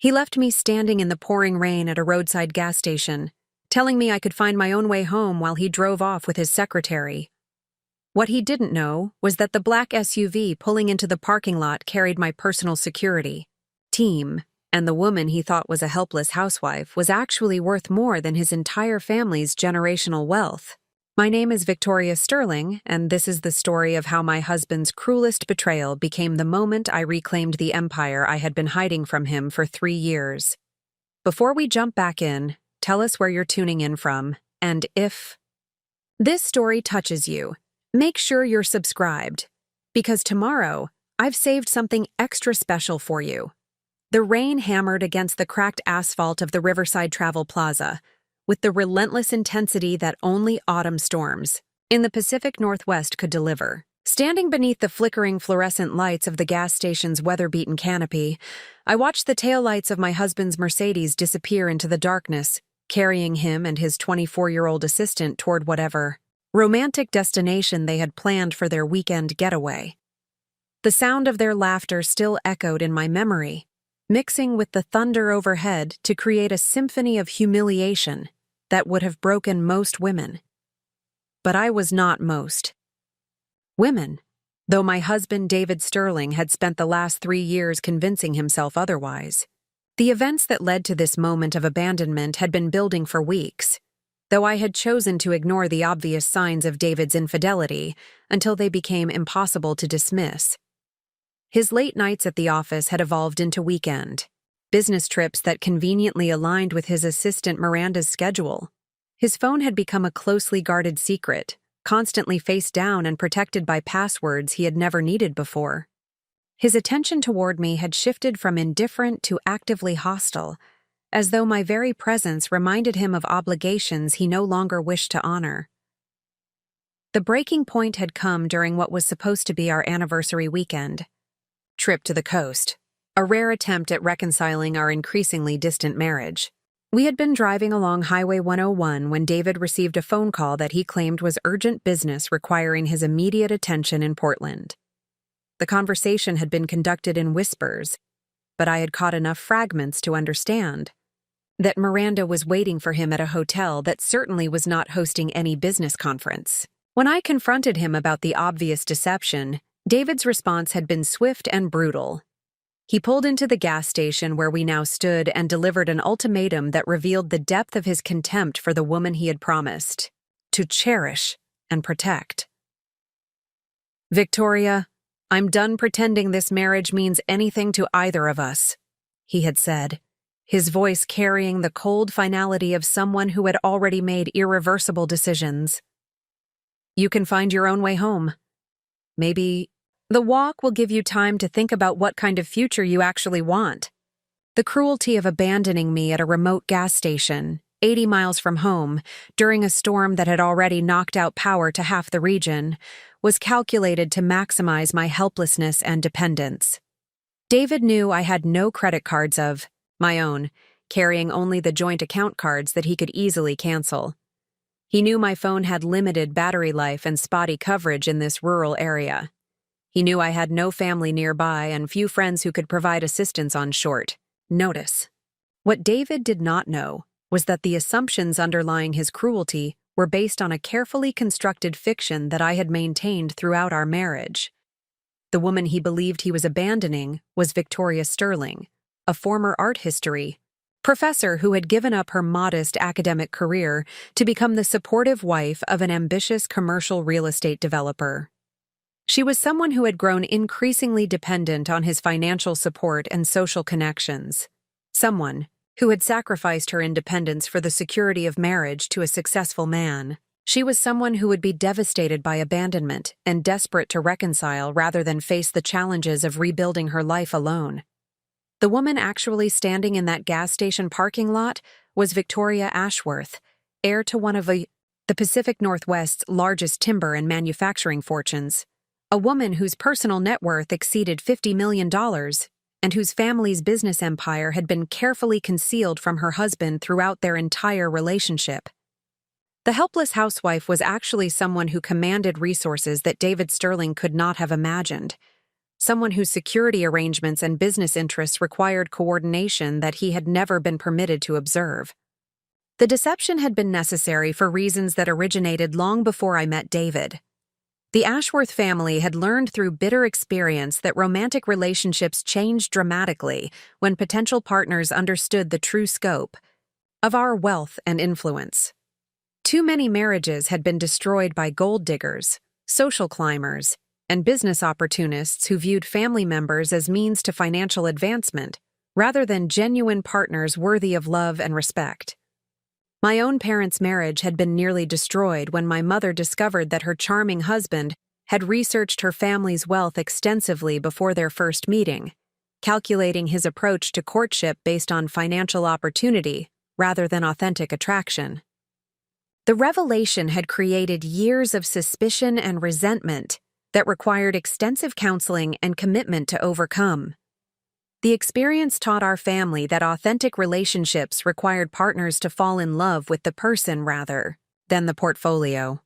He left me standing in the pouring rain at a roadside gas station, telling me I could find my own way home while he drove off with his secretary. What he didn't know was that the black SUV pulling into the parking lot carried my personal security team, and the woman he thought was a helpless housewife was actually worth more than his entire family's generational wealth. My name is Victoria Sterling, and this is the story of how my husband's cruelest betrayal became the moment I reclaimed the empire I had been hiding from him for 3 years. Before we jump back in, tell us where you're tuning in from, and if this story touches you, make sure you're subscribed, because tomorrow I've saved something extra special for you. The rain hammered against the cracked asphalt of the Riverside Travel Plaza, with the relentless intensity that only autumn storms in the Pacific Northwest could deliver. Standing beneath the flickering fluorescent lights of the gas station's weather-beaten canopy, I watched the taillights of my husband's Mercedes disappear into the darkness, carrying him and his 24-year-old assistant toward whatever romantic destination they had planned for their weekend getaway. The sound of their laughter still echoed in my memory, mixing with the thunder overhead to create a symphony of humiliation that would have broken most women. But I was not most women, though my husband David Sterling had spent the last 3 years convincing himself otherwise. The events that led to this moment of abandonment had been building for weeks, though I had chosen to ignore the obvious signs of David's infidelity until they became impossible to dismiss. His late nights at the office had evolved into weekend business trips that conveniently aligned with his assistant Miranda's schedule. His phone had become a closely guarded secret, constantly face down and protected by passwords he had never needed before. His attention toward me had shifted from indifferent to actively hostile, as though my very presence reminded him of obligations he no longer wished to honor. The breaking point had come during what was supposed to be our anniversary weekend trip to the coast, a rare attempt at reconciling our increasingly distant marriage. We had been driving along Highway 101 when David received a phone call that he claimed was urgent business requiring his immediate attention in Portland. The conversation had been conducted in whispers, but I had caught enough fragments to understand that Miranda was waiting for him at a hotel that certainly was not hosting any business conference. When I confronted him about the obvious deception, David's response had been swift and brutal. He pulled into the gas station where we now stood and delivered an ultimatum that revealed the depth of his contempt for the woman he had promised to cherish and protect. "Victoria, I'm done pretending this marriage means anything to either of us," he had said, his voice carrying the cold finality of someone who had already made irreversible decisions. "You can find your own way home. Maybe the walk will give you time to think about what kind of future you actually want." The cruelty of abandoning me at a remote gas station, 80 miles from home, during a storm that had already knocked out power to half the region, was calculated to maximize my helplessness and dependence. David knew I had no credit cards of my own, carrying only the joint account cards that he could easily cancel. He knew my phone had limited battery life and spotty coverage in this rural area. He knew I had no family nearby and few friends who could provide assistance on short notice. What David did not know was that the assumptions underlying his cruelty were based on a carefully constructed fiction that I had maintained throughout our marriage. The woman he believed he was abandoning was Victoria Sterling, a former art history professor who had given up her modest academic career to become the supportive wife of an ambitious commercial real estate developer. She was someone who had grown increasingly dependent on his financial support and social connections, someone who had sacrificed her independence for the security of marriage to a successful man. She was someone who would be devastated by abandonment and desperate to reconcile rather than face the challenges of rebuilding her life alone. The woman actually standing in that gas station parking lot was Victoria Ashworth, heir to one of the Pacific Northwest's largest timber and manufacturing fortunes, a woman whose personal net worth exceeded $50 million and whose family's business empire had been carefully concealed from her husband throughout their entire relationship. The helpless housewife was actually someone who commanded resources that David Sterling could not have imagined. someone whose security arrangements and business interests required coordination that he had never been permitted to observe. The deception had been necessary for reasons that originated long before I met David. The Ashworth family had learned through bitter experience that romantic relationships changed dramatically when potential partners understood the true scope of our wealth and influence. Too many marriages had been destroyed by gold diggers, social climbers, and business opportunists who viewed family members as means to financial advancement, rather than genuine partners worthy of love and respect. My own parents' marriage had been nearly destroyed when my mother discovered that her charming husband had researched her family's wealth extensively before their first meeting, calculating his approach to courtship based on financial opportunity rather than authentic attraction. The revelation had created years of suspicion and resentment that required extensive counseling and commitment to overcome. The experience taught our family that authentic relationships required partners to fall in love with the person rather than the portfolio.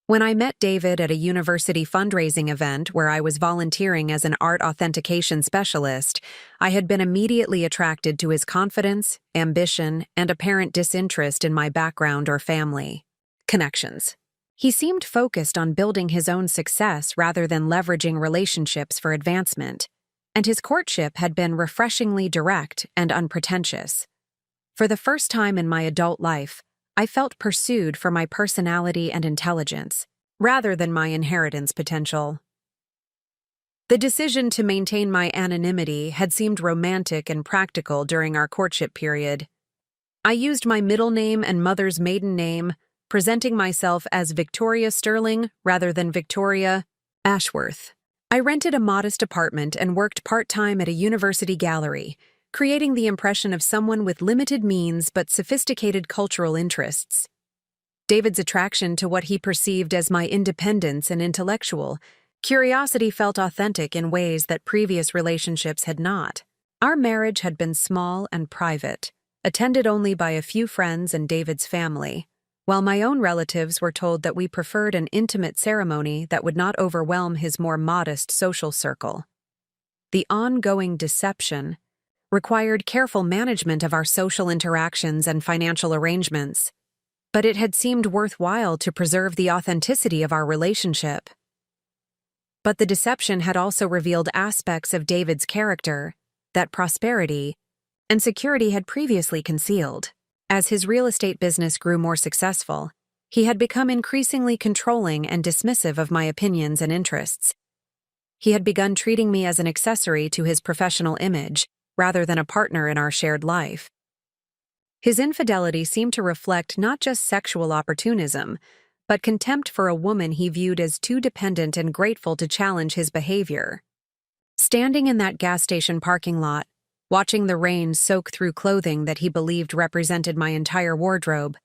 When I met David at a university fundraising event where I was volunteering as an art authentication specialist, I had been immediately attracted to his confidence, ambition, and apparent disinterest in my background or family connections. He seemed focused on building his own success rather than leveraging relationships for advancement, and his courtship had been refreshingly direct and unpretentious. For the first time in my adult life, I felt pursued for my personality and intelligence, rather than my inheritance potential. The decision to maintain my anonymity had seemed romantic and practical during our courtship period. I used my middle name and mother's maiden name, presenting myself as Victoria Sterling rather than Victoria Ashworth. I rented a modest apartment and worked part-time at a university gallery, creating the impression of someone with limited means but sophisticated cultural interests. David's attraction to what he perceived as my independence and intellectual curiosity felt authentic in ways that previous relationships had not. Our marriage had been small and private, attended only by a few friends and David's family, while my own relatives were told that we preferred an intimate ceremony that would not overwhelm his more modest social circle. The ongoing deception required careful management of our social interactions and financial arrangements, but it had seemed worthwhile to preserve the authenticity of our relationship. But the deception had also revealed aspects of David's character that prosperity and security had previously concealed. As his real estate business grew more successful, he had become increasingly controlling and dismissive of my opinions and interests. He had begun treating me as an accessory to his professional image, rather than a partner in our shared life. His infidelity seemed to reflect not just sexual opportunism, but contempt for a woman he viewed as too dependent and grateful to challenge his behavior. Standing in that gas station parking lot, watching the rain soak through clothing that he believed represented my entire wardrobe,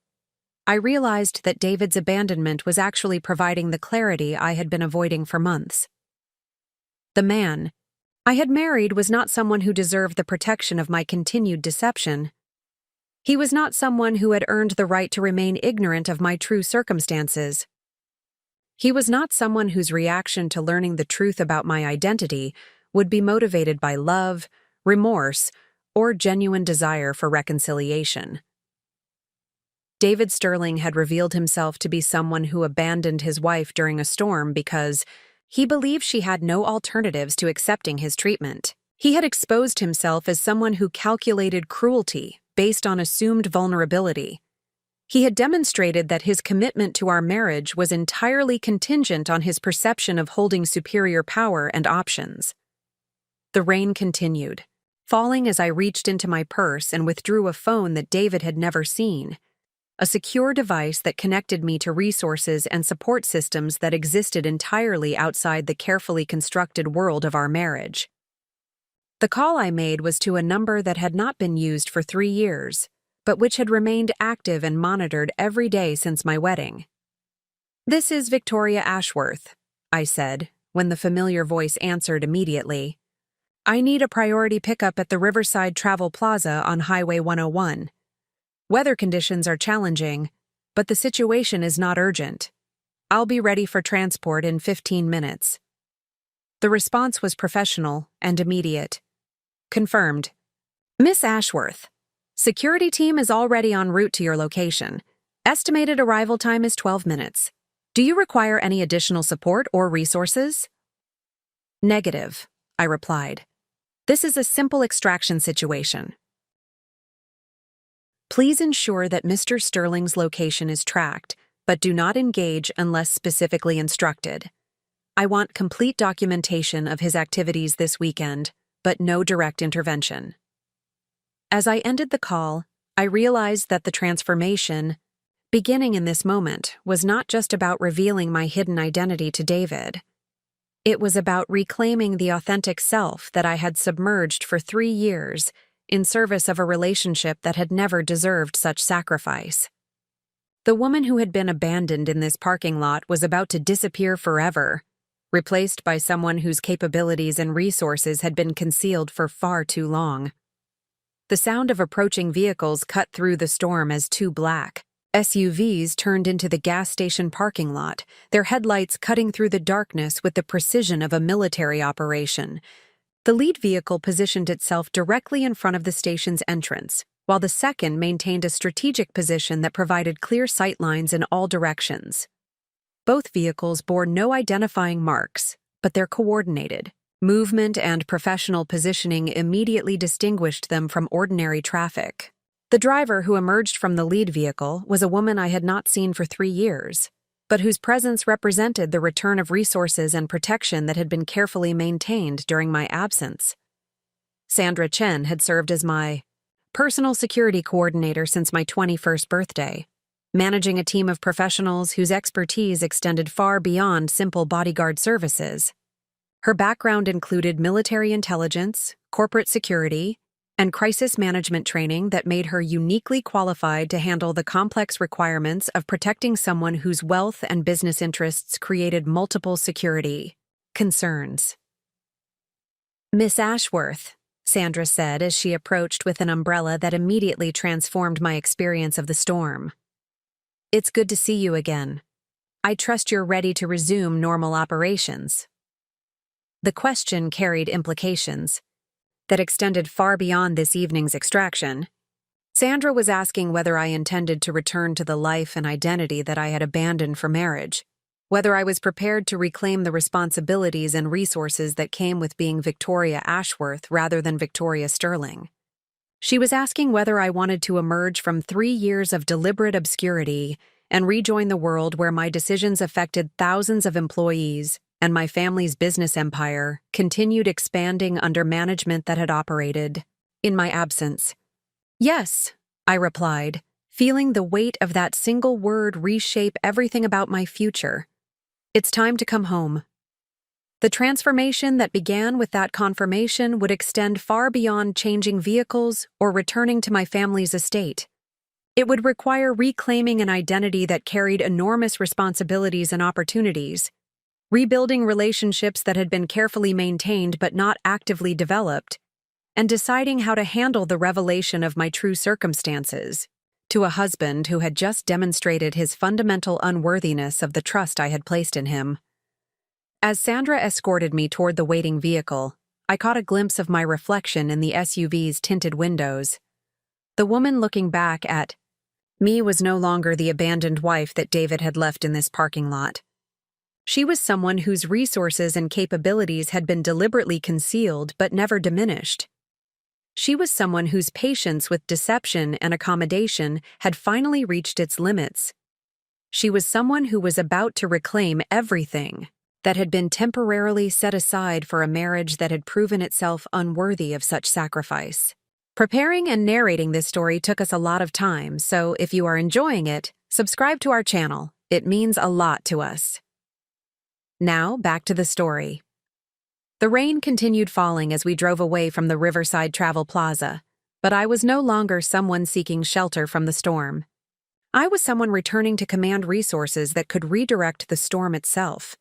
I realized that David's abandonment was actually providing the clarity I had been avoiding for months. The man I had married was not someone who deserved the protection of my continued deception. He was not someone who had earned the right to remain ignorant of my true circumstances. He was not someone whose reaction to learning the truth about my identity would be motivated by love, remorse, or genuine desire for reconciliation. David Sterling had revealed himself to be someone who abandoned his wife during a storm because he believed she had no alternatives to accepting his treatment. He had exposed himself as someone who calculated cruelty based on assumed vulnerability. He had demonstrated that his commitment to our marriage was entirely contingent on his perception of holding superior power and options. The rain continued, falling as I reached into my purse and withdrew a phone that David had never seen, a secure device that connected me to resources and support systems that existed entirely outside the carefully constructed world of our marriage. The call I made was to a number that had not been used for 3 years, but which had remained active and monitored every day since my wedding. "This is Victoria Ashworth," I said, when the familiar voice answered immediately. "I need a priority pickup at the Riverside Travel Plaza on Highway 101. Weather conditions are challenging, but the situation is not urgent. I'll be ready for transport in 15 minutes. The response was professional and immediate. Confirmed. Miss Ashworth, security team is already en route to your location. Estimated arrival time is 12 minutes. Do you require any additional support or resources? Negative, I replied. This is a simple extraction situation. Please ensure that Mr. Sterling's location is tracked, but do not engage unless specifically instructed. I want complete documentation of his activities this weekend, but no direct intervention. As I ended the call, I realized that the transformation, beginning in this moment, was not just about revealing my hidden identity to David. It was about reclaiming the authentic self that I had submerged for 3 years in service of a relationship that had never deserved such sacrifice. The woman who had been abandoned in this parking lot was about to disappear forever, replaced by someone whose capabilities and resources had been concealed for far too long. The sound of approaching vehicles cut through the storm as 2 black SUVs turned into the gas station parking lot, their headlights cutting through the darkness with the precision of a military operation. The lead vehicle positioned itself directly in front of the station's entrance, while the second maintained a strategic position that provided clear sight lines in all directions. Both vehicles bore no identifying marks, but their coordinated movement and professional positioning immediately distinguished them from ordinary traffic. The driver who emerged from the lead vehicle was a woman I had not seen for 3 years, but whose presence represented the return of resources and protection that had been carefully maintained during my absence. Sandra Chen had served as my personal security coordinator since my 21st birthday, managing a team of professionals whose expertise extended far beyond simple bodyguard services. Her background included military intelligence, corporate security, and crisis management training that made her uniquely qualified to handle the complex requirements of protecting someone whose wealth and business interests created multiple security concerns. Miss Ashworth, Sandra said as she approached with an umbrella that immediately transformed my experience of the storm. It's good to see you again. I trust you're ready to resume normal operations. The question carried implications that extended far beyond this evening's extraction. Sandra was asking whether I intended to return to the life and identity that I had abandoned for marriage, whether I was prepared to reclaim the responsibilities and resources that came with being Victoria Ashworth rather than Victoria Sterling. She was asking whether I wanted to emerge from 3 years of deliberate obscurity and rejoin the world where my decisions affected thousands of employees and my family's business empire continued expanding under management that had operated in my absence. Yes, I replied, feeling the weight of that single word reshape everything about my future. It's time to come home. The transformation that began with that confirmation would extend far beyond changing vehicles or returning to my family's estate. It would require reclaiming an identity that carried enormous responsibilities and opportunities, rebuilding relationships that had been carefully maintained but not actively developed, and deciding how to handle the revelation of my true circumstances to a husband who had just demonstrated his fundamental unworthiness of the trust I had placed in him. As Sandra escorted me toward the waiting vehicle, I caught a glimpse of my reflection in the SUV's tinted windows. The woman looking back at me was no longer the abandoned wife that David had left in this parking lot. She was someone whose resources and capabilities had been deliberately concealed but never diminished. She was someone whose patience with deception and accommodation had finally reached its limits. She was someone who was about to reclaim everything that had been temporarily set aside for a marriage that had proven itself unworthy of such sacrifice. Preparing and narrating this story took us a lot of time, so if you are enjoying it, subscribe to our channel. It means a lot to us. Now, back to the story. The rain continued falling as we drove away from the Riverside Travel Plaza, but I was no longer someone seeking shelter from the storm. I was someone returning to command resources that could redirect the storm itself.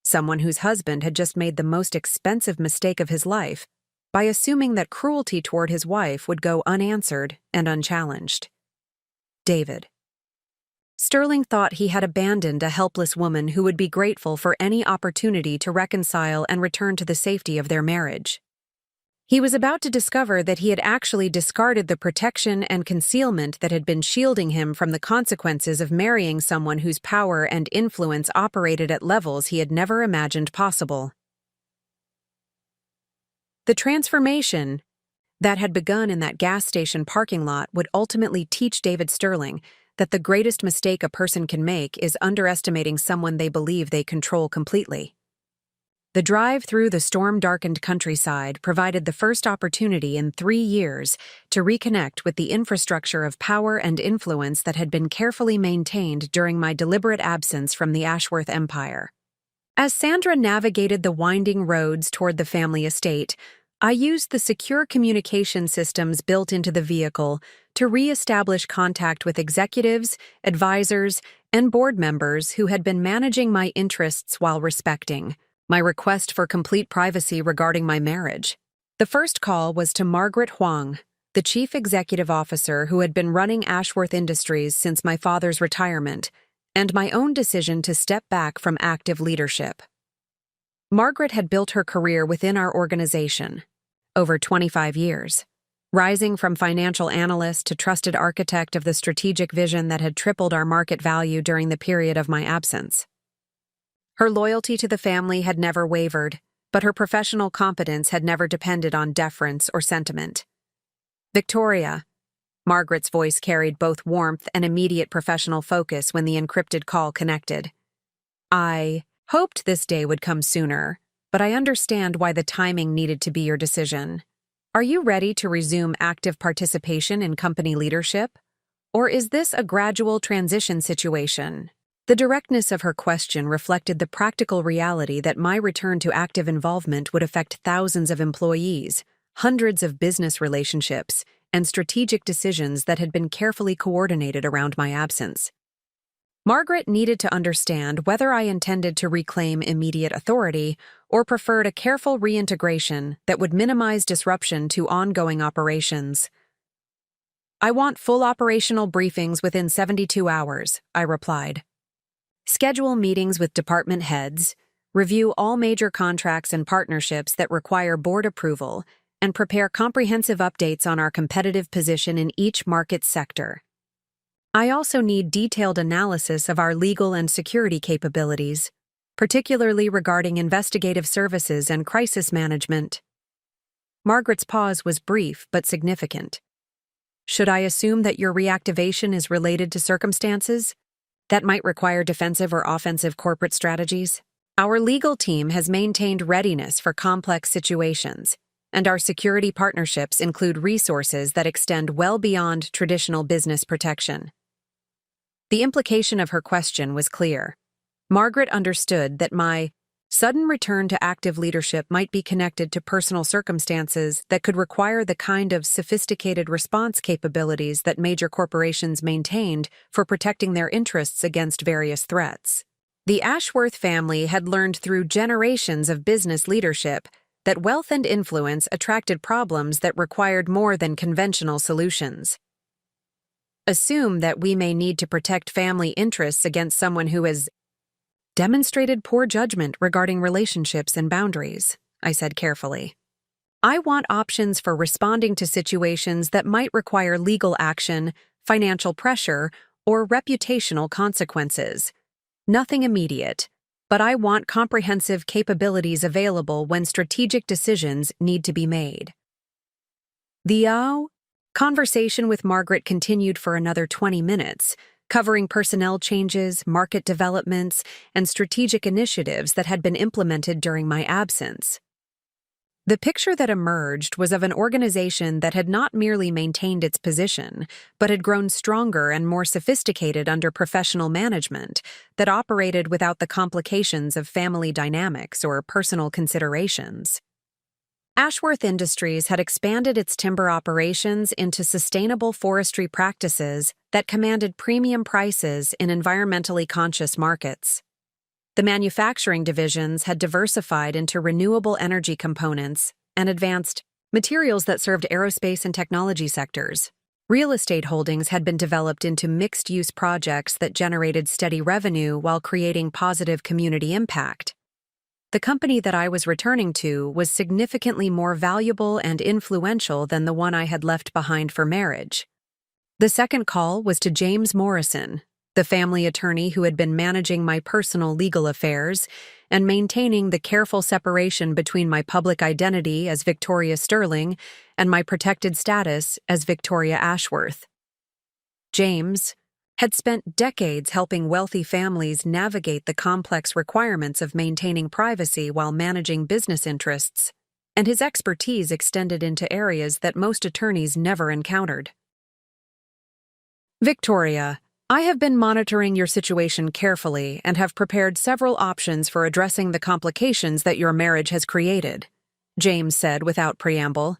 Someone whose husband had just made the most expensive mistake of his life by assuming that cruelty toward his wife would go unanswered and unchallenged. David. Sterling thought he had abandoned a helpless woman who would be grateful for any opportunity to reconcile and return to the safety of their marriage. He was about to discover that he had actually discarded the protection and concealment that had been shielding him from the consequences of marrying someone whose power and influence operated at levels he had never imagined possible. The transformation that had begun in that gas station parking lot would ultimately teach David Sterling that the greatest mistake a person can make is underestimating someone they believe they control completely. The drive through the storm-darkened countryside provided the first opportunity in 3 years to reconnect with the infrastructure of power and influence that had been carefully maintained during my deliberate absence from the Ashworth Empire. As Sandra navigated the winding roads toward the family estate, I used the secure communication systems built into the vehicle to re-establish contact with executives, advisors, and board members who had been managing my interests while respecting my request for complete privacy regarding my marriage. The first call was to Margaret Huang, the chief executive officer who had been running Ashworth Industries since my father's retirement, and my own decision to step back from active leadership. Margaret had built her career within our organization, over 25 years, rising from financial analyst to trusted architect of the strategic vision that had tripled our market value during the period of my absence. Her loyalty to the family had never wavered, but her professional competence had never depended on deference or sentiment. Victoria. Margaret's voice carried both warmth and immediate professional focus when the encrypted call connected. I hoped this day would come sooner, but I understand why the timing needed to be your decision. Are you ready to resume active participation in company leadership? Or is this a gradual transition situation? The directness of her question reflected the practical reality that my return to active involvement would affect thousands of employees, hundreds of business relationships, and strategic decisions that had been carefully coordinated around my absence. Margaret needed to understand whether I intended to reclaim immediate authority or preferred a careful reintegration that would minimize disruption to ongoing operations. I want full operational briefings within 72 hours, I replied. Schedule meetings with department heads, review all major contracts and partnerships that require board approval, and prepare comprehensive updates on our competitive position in each market sector. I also need detailed analysis of our legal and security capabilities, particularly regarding investigative services and crisis management. Margaret's pause was brief but significant. Should I assume that your reactivation is related to circumstances that might require defensive or offensive corporate strategies? Our legal team has maintained readiness for complex situations, and our security partnerships include resources that extend well beyond traditional business protection. The implication of her question was clear. Margaret understood that my sudden return to active leadership might be connected to personal circumstances that could require the kind of sophisticated response capabilities that major corporations maintained for protecting their interests against various threats. The Ashworth family had learned through generations of business leadership that wealth and influence attracted problems that required more than conventional solutions. Assume that we may need to protect family interests against someone who has demonstrated poor judgment regarding relationships and boundaries, I said carefully. I want options for responding to situations that might require legal action, financial pressure, or reputational consequences. Nothing immediate, but I want comprehensive capabilities available when strategic decisions need to be made. The conversation with Margaret continued for another 20 minutes, covering personnel changes, market developments, and strategic initiatives that had been implemented during my absence. The picture that emerged was of an organization that had not merely maintained its position, but had grown stronger and more sophisticated under professional management that operated without the complications of family dynamics or personal considerations. Ashworth Industries had expanded its timber operations into sustainable forestry practices that commanded premium prices in environmentally conscious markets. The manufacturing divisions had diversified into renewable energy components and advanced materials that served aerospace and technology sectors. Real estate holdings had been developed into mixed-use projects that generated steady revenue while creating positive community impact. The company that I was returning to was significantly more valuable and influential than the one I had left behind for marriage. The second call was to James Morrison, the family attorney who had been managing my personal legal affairs and maintaining the careful separation between my public identity as Victoria Sterling and my protected status as Victoria Ashworth. James had spent decades helping wealthy families navigate the complex requirements of maintaining privacy while managing business interests, and his expertise extended into areas that most attorneys never encountered. Victoria, I have been monitoring your situation carefully and have prepared several options for addressing the complications that your marriage has created, James said without preamble.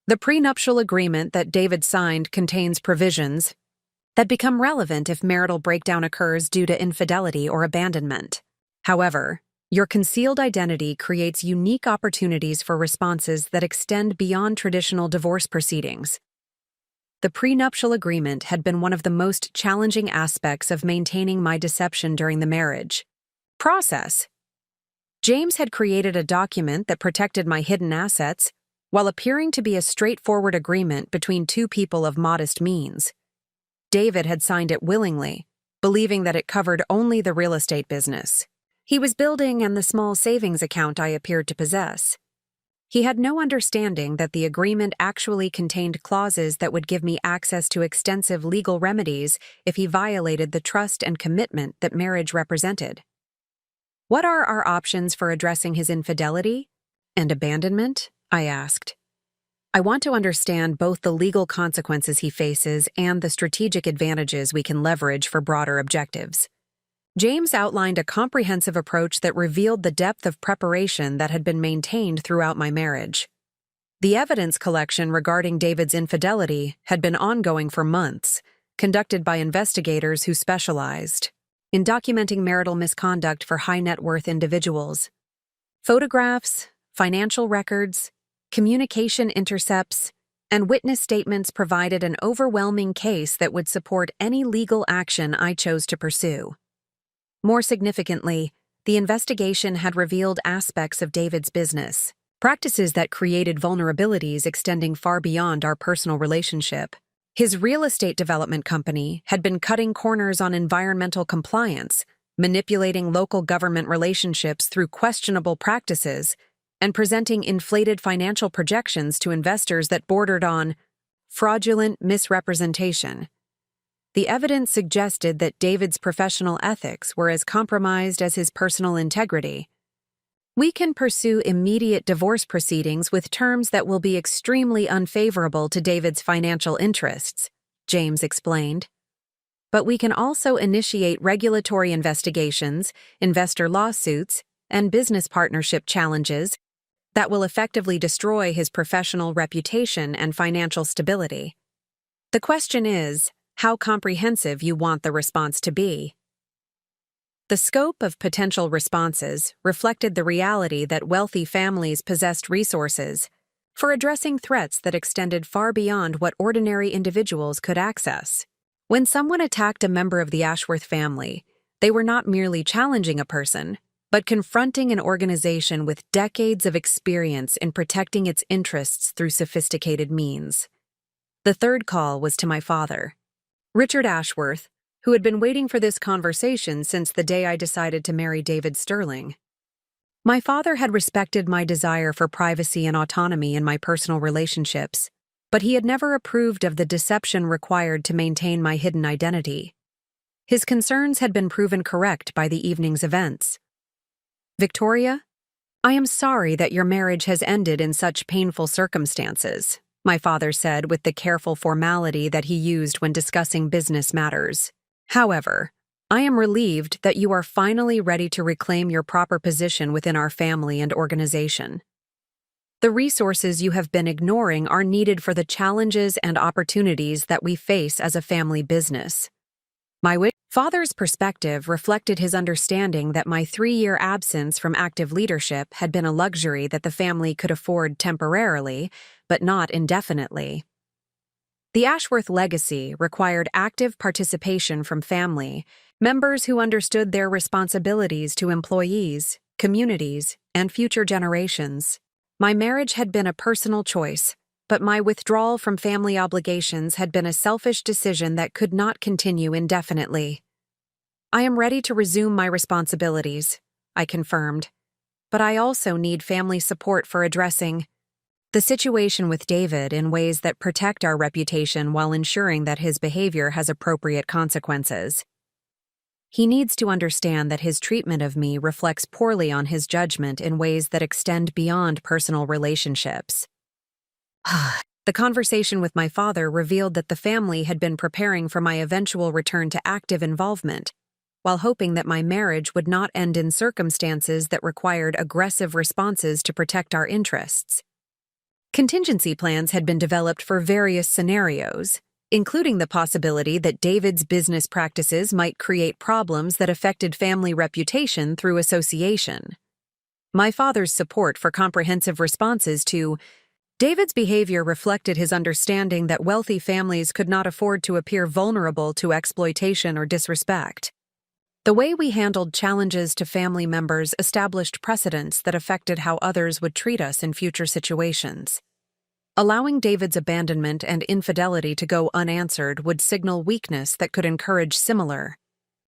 The prenuptial agreement that David signed contains provisions that become relevant if marital breakdown occurs due to infidelity or abandonment. However, your concealed identity creates unique opportunities for responses that extend beyond traditional divorce proceedings. The prenuptial agreement had been one of the most challenging aspects of maintaining my deception during the marriage process. James had created a document that protected my hidden assets while appearing to be a straightforward agreement between two people of modest means. David had signed it willingly, believing that it covered only the real estate business he was building and the small savings account I appeared to possess. He had no understanding that the agreement actually contained clauses that would give me access to extensive legal remedies if he violated the trust and commitment that marriage represented. What are our options for addressing his infidelity and abandonment? I asked. I want to understand both the legal consequences he faces and the strategic advantages we can leverage for broader objectives. James outlined a comprehensive approach that revealed the depth of preparation that had been maintained throughout my marriage. The evidence collection regarding David's infidelity had been ongoing for months, conducted by investigators who specialized in documenting marital misconduct for high-net-worth individuals. Photographs, financial records, communication intercepts, and witness statements provided an overwhelming case that would support any legal action I chose to pursue. More significantly, the investigation had revealed aspects of David's business, practices that created vulnerabilities extending far beyond our personal relationship. His real estate development company had been cutting corners on environmental compliance, manipulating local government relationships through questionable practices, and presenting inflated financial projections to investors that bordered on fraudulent misrepresentation. The evidence suggested that David's professional ethics were as compromised as his personal integrity. We can pursue immediate divorce proceedings with terms that will be extremely unfavorable to David's financial interests, James explained. But we can also initiate regulatory investigations, investor lawsuits, and business partnership challenges that will effectively destroy his professional reputation and financial stability. The question is, how comprehensive you want the response to be. The scope of potential responses reflected the reality that wealthy families possessed resources for addressing threats that extended far beyond what ordinary individuals could access. When someone attacked a member of the Ashworth family, they were not merely challenging a person, but confronting an organization with decades of experience in protecting its interests through sophisticated means. The third call was to my father, Richard Ashworth, who had been waiting for this conversation since the day I decided to marry David Sterling. My father had respected my desire for privacy and autonomy in my personal relationships, but he had never approved of the deception required to maintain my hidden identity. His concerns had been proven correct by the evening's events. Victoria, I am sorry that your marriage has ended in such painful circumstances, my father said with the careful formality that he used when discussing business matters. However, I am relieved that you are finally ready to reclaim your proper position within our family and organization. The resources you have been ignoring are needed for the challenges and opportunities that we face as a family business. My father's perspective reflected his understanding that my 3-year absence from active leadership had been a luxury that the family could afford temporarily, but not indefinitely. The Ashworth legacy required active participation from family, members who understood their responsibilities to employees, communities, and future generations. My marriage had been a personal choice, but my withdrawal from family obligations had been a selfish decision that could not continue indefinitely. I am ready to resume my responsibilities, I confirmed, but I also need family support for addressing the situation with David in ways that protect our reputation while ensuring that his behavior has appropriate consequences. He needs to understand that his treatment of me reflects poorly on his judgment in ways that extend beyond personal relationships. The conversation with my father revealed that the family had been preparing for my eventual return to active involvement, while hoping that my marriage would not end in circumstances that required aggressive responses to protect our interests. Contingency plans had been developed for various scenarios, including the possibility that David's business practices might create problems that affected family reputation through association. My father's support for comprehensive responses to David's behavior reflected his understanding that wealthy families could not afford to appear vulnerable to exploitation or disrespect. The way we handled challenges to family members established precedents that affected how others would treat us in future situations. Allowing David's abandonment and infidelity to go unanswered would signal weakness that could encourage similar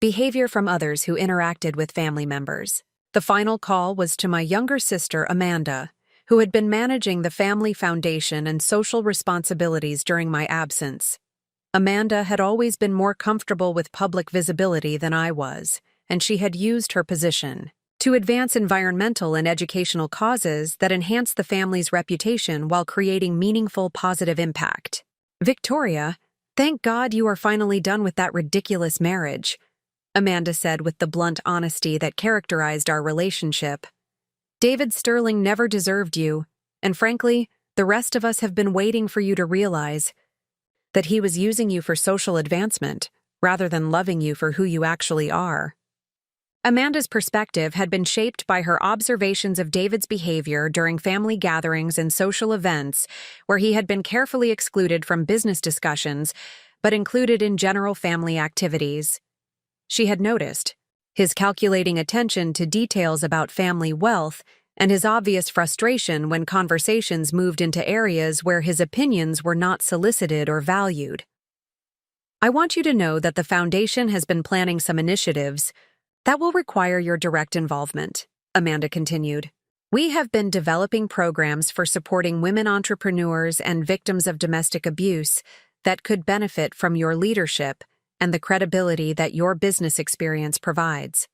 behavior from others who interacted with family members. The final call was to my younger sister, Amanda, who had been managing the family foundation and social responsibilities during my absence. Amanda had always been more comfortable with public visibility than I was, and she had used her position to advance environmental and educational causes that enhance the family's reputation while creating meaningful positive impact. Victoria, thank God you are finally done with that ridiculous marriage, Amanda said with the blunt honesty that characterized our relationship. David Sterling never deserved you, and frankly, the rest of us have been waiting for you to realize that he was using you for social advancement, rather than loving you for who you actually are. Amanda's perspective had been shaped by her observations of David's behavior during family gatherings and social events where he had been carefully excluded from business discussions, but included in general family activities. She had noticed his calculating attention to details about family wealth and his obvious frustration when conversations moved into areas where his opinions were not solicited or valued. I want you to know that the Foundation has been planning some initiatives that will require your direct involvement, Amanda continued. We have been developing programs for supporting women entrepreneurs and victims of domestic abuse that could benefit from your leadership and the credibility that your business experience provides.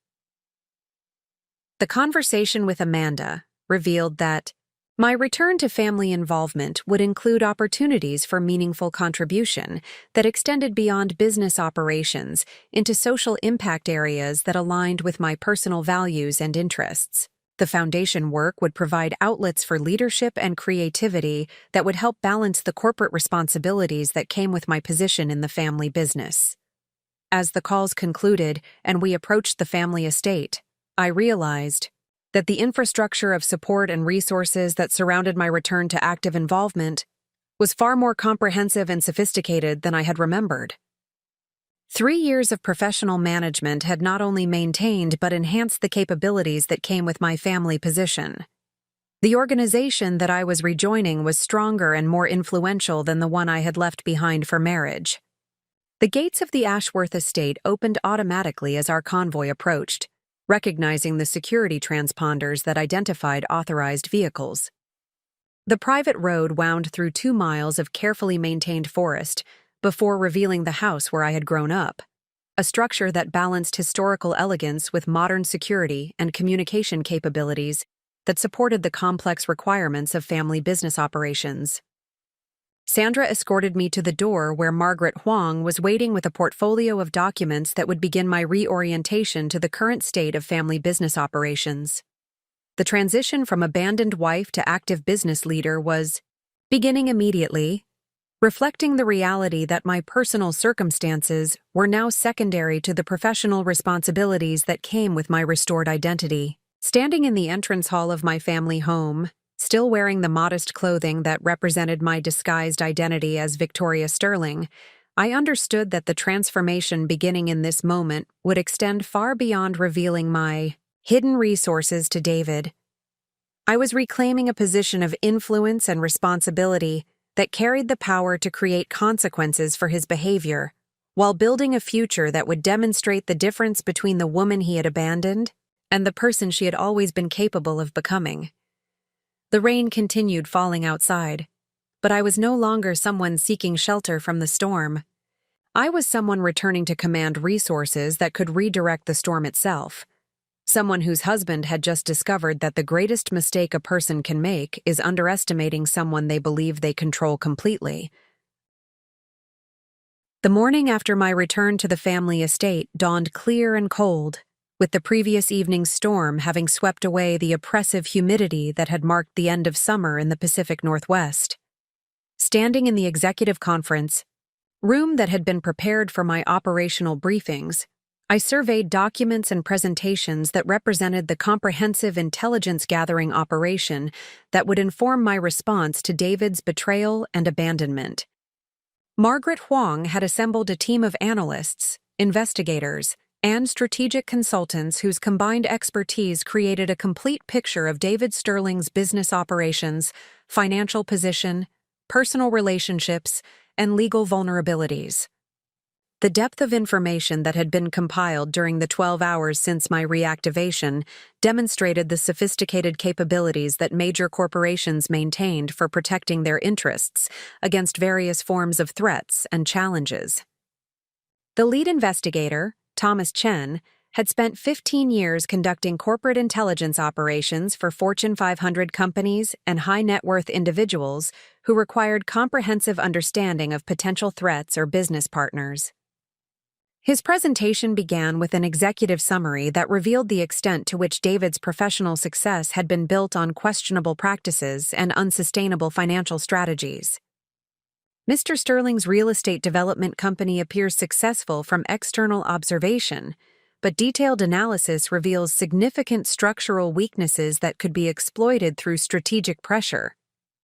The conversation with Amanda revealed that my return to family involvement would include opportunities for meaningful contribution that extended beyond business operations into social impact areas that aligned with my personal values and interests. The Foundation work would provide outlets for leadership and creativity that would help balance the corporate responsibilities that came with my position in the family business. As the calls concluded and we approached the family estate, I realized that the infrastructure of support and resources that surrounded my return to active involvement was far more comprehensive and sophisticated than I had remembered. 3 years of professional management had not only maintained but enhanced the capabilities that came with my family position. The organization that I was rejoining was stronger and more influential than the one I had left behind for marriage. The gates of the Ashworth estate opened automatically as our convoy approached, recognizing the security transponders that identified authorized vehicles. The private road wound through 2 miles of carefully maintained forest before revealing the house where I had grown up, a structure that balanced historical elegance with modern security and communication capabilities that supported the complex requirements of family business operations. Sandra escorted me to the door where Margaret Huang was waiting with a portfolio of documents that would begin my reorientation to the current state of family business operations. The transition from abandoned wife to active business leader was beginning immediately, reflecting the reality that my personal circumstances were now secondary to the professional responsibilities that came with my restored identity. Standing in the entrance hall of my family home, Still wearing the modest clothing that represented my disguised identity as Victoria Sterling, I understood that the transformation beginning in this moment would extend far beyond revealing my hidden resources to David. I was reclaiming a position of influence and responsibility that carried the power to create consequences for his behavior, while building a future that would demonstrate the difference between the woman he had abandoned and the person she had always been capable of becoming. The rain continued falling outside, but I was no longer someone seeking shelter from the storm. I was someone returning to command resources that could redirect the storm itself. Someone whose husband had just discovered that the greatest mistake a person can make is underestimating someone they believe they control completely. The morning after my return to the family estate dawned clear and cold, with the previous evening's storm having swept away the oppressive humidity that had marked the end of summer in the Pacific Northwest. Standing in the executive conference room that had been prepared for my operational briefings, I surveyed documents and presentations that represented the comprehensive intelligence-gathering operation that would inform my response to David's betrayal and abandonment. Margaret Huang had assembled a team of analysts, investigators, and strategic consultants whose combined expertise created a complete picture of David Sterling's business operations, financial position, personal relationships, and legal vulnerabilities. The depth of information that had been compiled during the 12 hours since my reactivation demonstrated the sophisticated capabilities that major corporations maintained for protecting their interests against various forms of threats and challenges. The lead investigator, Thomas Chen, had spent 15 years conducting corporate intelligence operations for Fortune 500 companies and high-net-worth individuals who required comprehensive understanding of potential threats or business partners. His presentation began with an executive summary that revealed the extent to which David's professional success had been built on questionable practices and unsustainable financial strategies. Mr. Sterling's real estate development company appears successful from external observation, but detailed analysis reveals significant structural weaknesses that could be exploited through strategic pressure,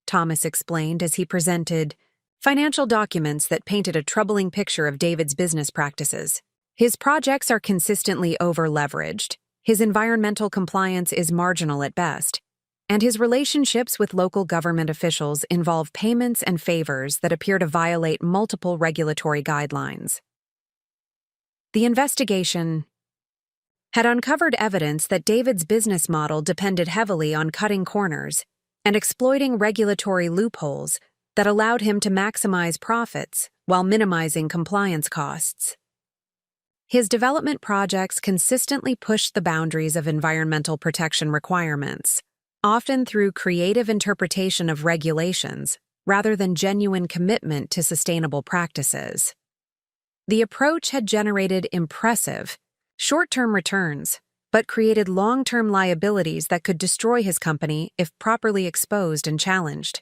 Thomas explained as he presented financial documents that painted a troubling picture of David's business practices. His projects are consistently over-leveraged, his environmental compliance is marginal at best, and his relationships with local government officials involve payments and favors that appear to violate multiple regulatory guidelines. The investigation had uncovered evidence that David's business model depended heavily on cutting corners and exploiting regulatory loopholes that allowed him to maximize profits while minimizing compliance costs. His development projects consistently pushed the boundaries of environmental protection requirements, often through creative interpretation of regulations rather than genuine commitment to sustainable practices. The approach had generated impressive, short-term returns, but created long-term liabilities that could destroy his company if properly exposed and challenged.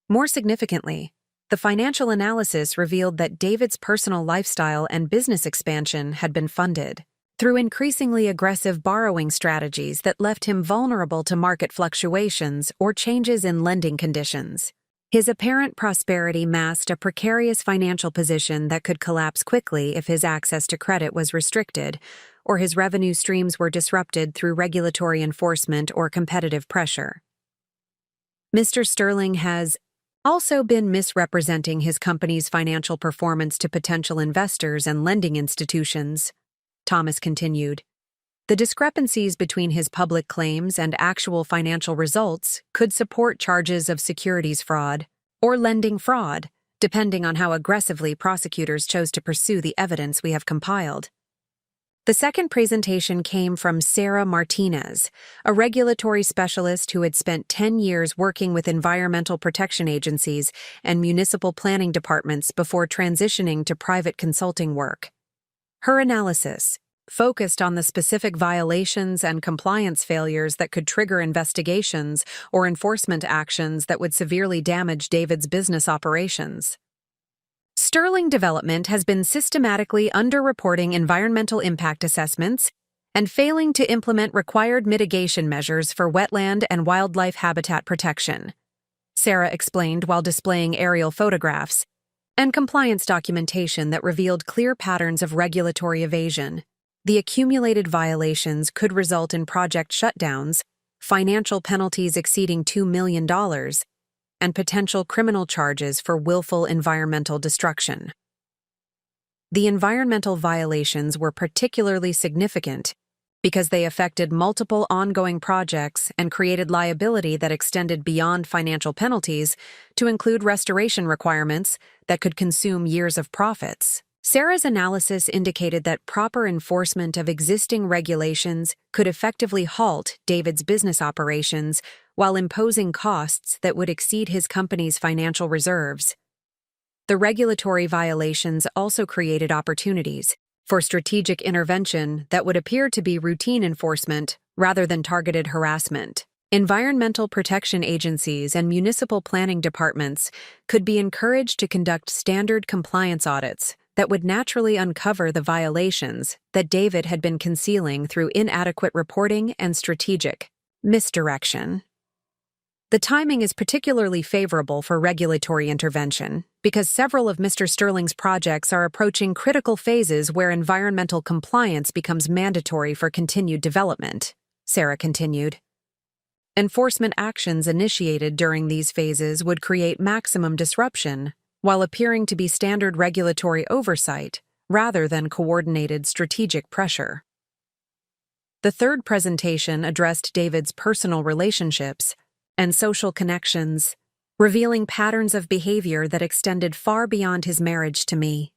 More significantly, the financial analysis revealed that David's personal lifestyle and business expansion had been funded through increasingly aggressive borrowing strategies that left him vulnerable to market fluctuations or changes in lending conditions. His apparent prosperity masked a precarious financial position that could collapse quickly if his access to credit was restricted or his revenue streams were disrupted through regulatory enforcement or competitive pressure. Mr. Sterling has also been misrepresenting his company's financial performance to potential investors and lending institutions, Thomas continued. The discrepancies between his public claims and actual financial results could support charges of securities fraud or lending fraud, depending on how aggressively prosecutors chose to pursue the evidence we have compiled. The second presentation came from Sarah Martinez, a regulatory specialist who had spent 10 years working with environmental protection agencies and municipal planning departments before transitioning to private consulting work. Her analysis focused on the specific violations and compliance failures that could trigger investigations or enforcement actions that would severely damage David's business operations. Sterling Development has been systematically underreporting environmental impact assessments and failing to implement required mitigation measures for wetland and wildlife habitat protection, Sarah explained while displaying aerial photographs and compliance documentation that revealed clear patterns of regulatory evasion. The accumulated violations could result in project shutdowns, financial penalties exceeding $2 million, and potential criminal charges for willful environmental destruction. The environmental violations were particularly significant because they affected multiple ongoing projects and created liability that extended beyond financial penalties to include restoration requirements that could consume years of profits. Sarah's analysis indicated that proper enforcement of existing regulations could effectively halt David's business operations while imposing costs that would exceed his company's financial reserves. The regulatory violations also created opportunities for strategic intervention that would appear to be routine enforcement rather than targeted harassment. Environmental protection agencies and municipal planning departments could be encouraged to conduct standard compliance audits that would naturally uncover the violations that David had been concealing through inadequate reporting and strategic misdirection. The timing is particularly favorable for regulatory intervention because several of Mr. Sterling's projects are approaching critical phases where environmental compliance becomes mandatory for continued development, Sarah continued. Enforcement actions initiated during these phases would create maximum disruption while appearing to be standard regulatory oversight rather than coordinated strategic pressure. The third presentation addressed David's personal relationships and social connections, revealing patterns of behavior that extended far beyond his marriage to me.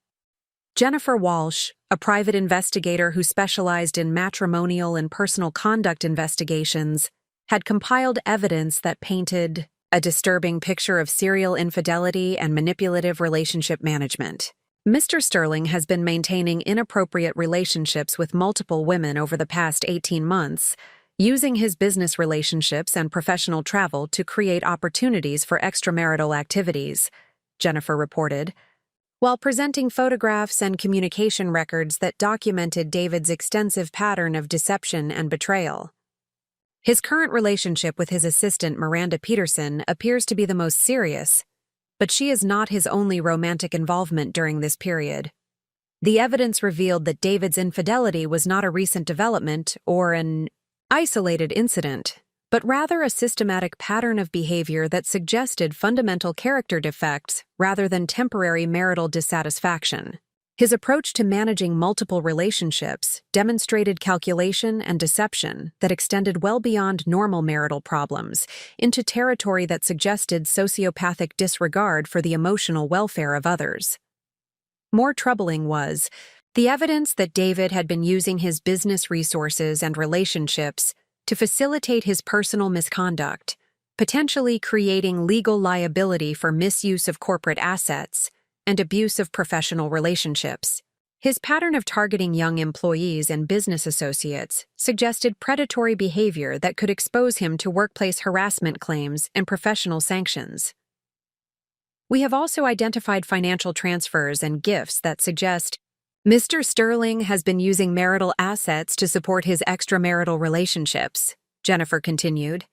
Jennifer Walsh, a private investigator who specialized in matrimonial and personal conduct investigations, had compiled evidence that painted a disturbing picture of serial infidelity and manipulative relationship management. Mr. Sterling has been maintaining inappropriate relationships with multiple women over the past 18 months, using his business relationships and professional travel to create opportunities for extramarital activities, Jennifer reported, while presenting photographs and communication records that documented David's extensive pattern of deception and betrayal. His current relationship with his assistant Miranda Peterson appears to be the most serious, but she is not his only romantic involvement during this period. The evidence revealed that David's infidelity was not a recent development or an isolated incident, but rather a systematic pattern of behavior that suggested fundamental character defects rather than temporary marital dissatisfaction. His approach to managing multiple relationships demonstrated calculation and deception that extended well beyond normal marital problems into territory that suggested sociopathic disregard for the emotional welfare of others. More troubling was the evidence that David had been using his business resources and relationships to facilitate his personal misconduct, potentially creating legal liability for misuse of corporate assets and abuse of professional relationships. His pattern of targeting young employees and business associates suggested predatory behavior that could expose him to workplace harassment claims and professional sanctions. We have also identified financial transfers and gifts that suggest Mr. Sterling has been using marital assets to support his extramarital relationships, Jennifer continued.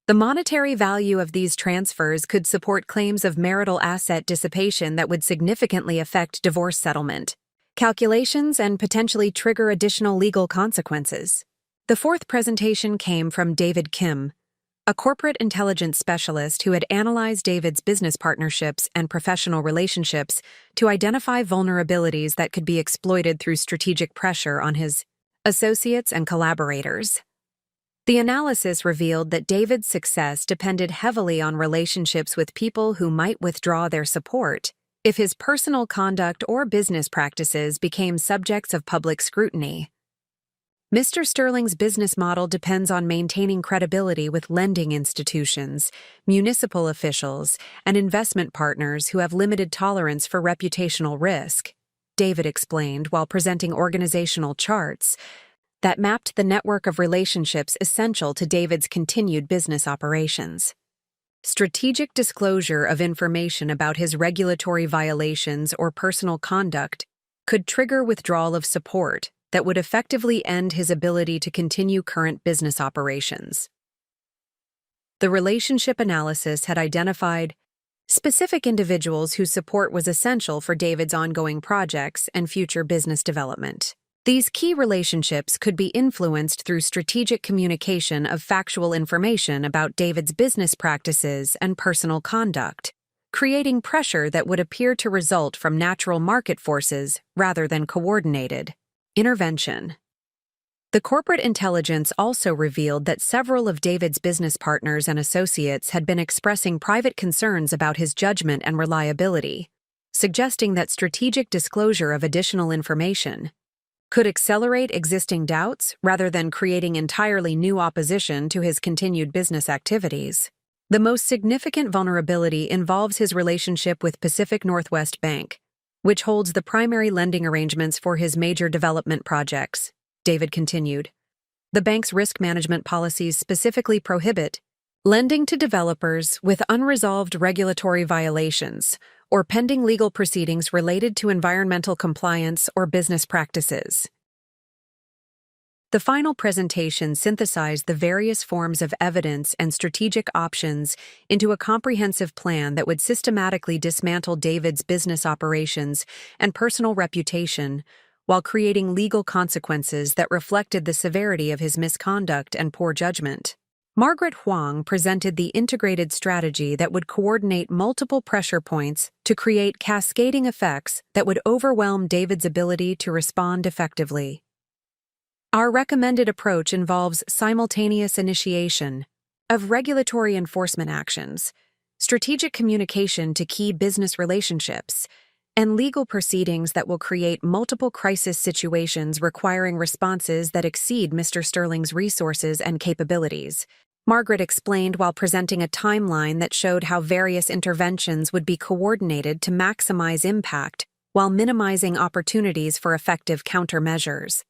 The monetary value of these transfers could support claims of marital asset dissipation that would significantly affect divorce settlement calculations and potentially trigger additional legal consequences. The fourth presentation came from David Kim, a corporate intelligence specialist who had analyzed David's business partnerships and professional relationships to identify vulnerabilities that could be exploited through strategic pressure on his associates and collaborators. The analysis revealed that David's success depended heavily on relationships with people who might withdraw their support if his personal conduct or business practices became subjects of public scrutiny. Mr. Sterling's business model depends on maintaining credibility with lending institutions, municipal officials, and investment partners who have limited tolerance for reputational risk, David explained while presenting organizational charts that mapped the network of relationships essential to David's continued business operations. Strategic disclosure of information about his regulatory violations or personal conduct could trigger withdrawal of support that would effectively end his ability to continue current business operations. The relationship analysis had identified specific individuals whose support was essential for David's ongoing projects and future business development. These key relationships could be influenced through strategic communication of factual information about David's business practices and personal conduct, creating pressure that would appear to result from natural market forces rather than coordinated intervention. The corporate intelligence also revealed that several of David's business partners and associates had been expressing private concerns about his judgment and reliability, suggesting that strategic disclosure of additional information could accelerate existing doubts rather than creating entirely new opposition to his continued business activities. The most significant vulnerability involves his relationship with Pacific Northwest Bank, which holds the primary lending arrangements for his major development projects, David continued. The bank's risk management policies specifically prohibit lending to developers with unresolved regulatory violations or pending legal proceedings related to environmental compliance or business practices. The final presentation synthesized the various forms of evidence and strategic options into a comprehensive plan that would systematically dismantle David's business operations and personal reputation while creating legal consequences that reflected the severity of his misconduct and poor judgment. Margaret Huang presented the integrated strategy that would coordinate multiple pressure points to create cascading effects that would overwhelm David's ability to respond effectively. Our recommended approach involves simultaneous initiation of regulatory enforcement actions, strategic communication to key business relationships, and legal proceedings that will create multiple crisis situations requiring responses that exceed Mr. Sterling's resources and capabilities. Margaret explained while presenting a timeline that showed how various interventions would be coordinated to maximize impact while minimizing opportunities for effective countermeasures.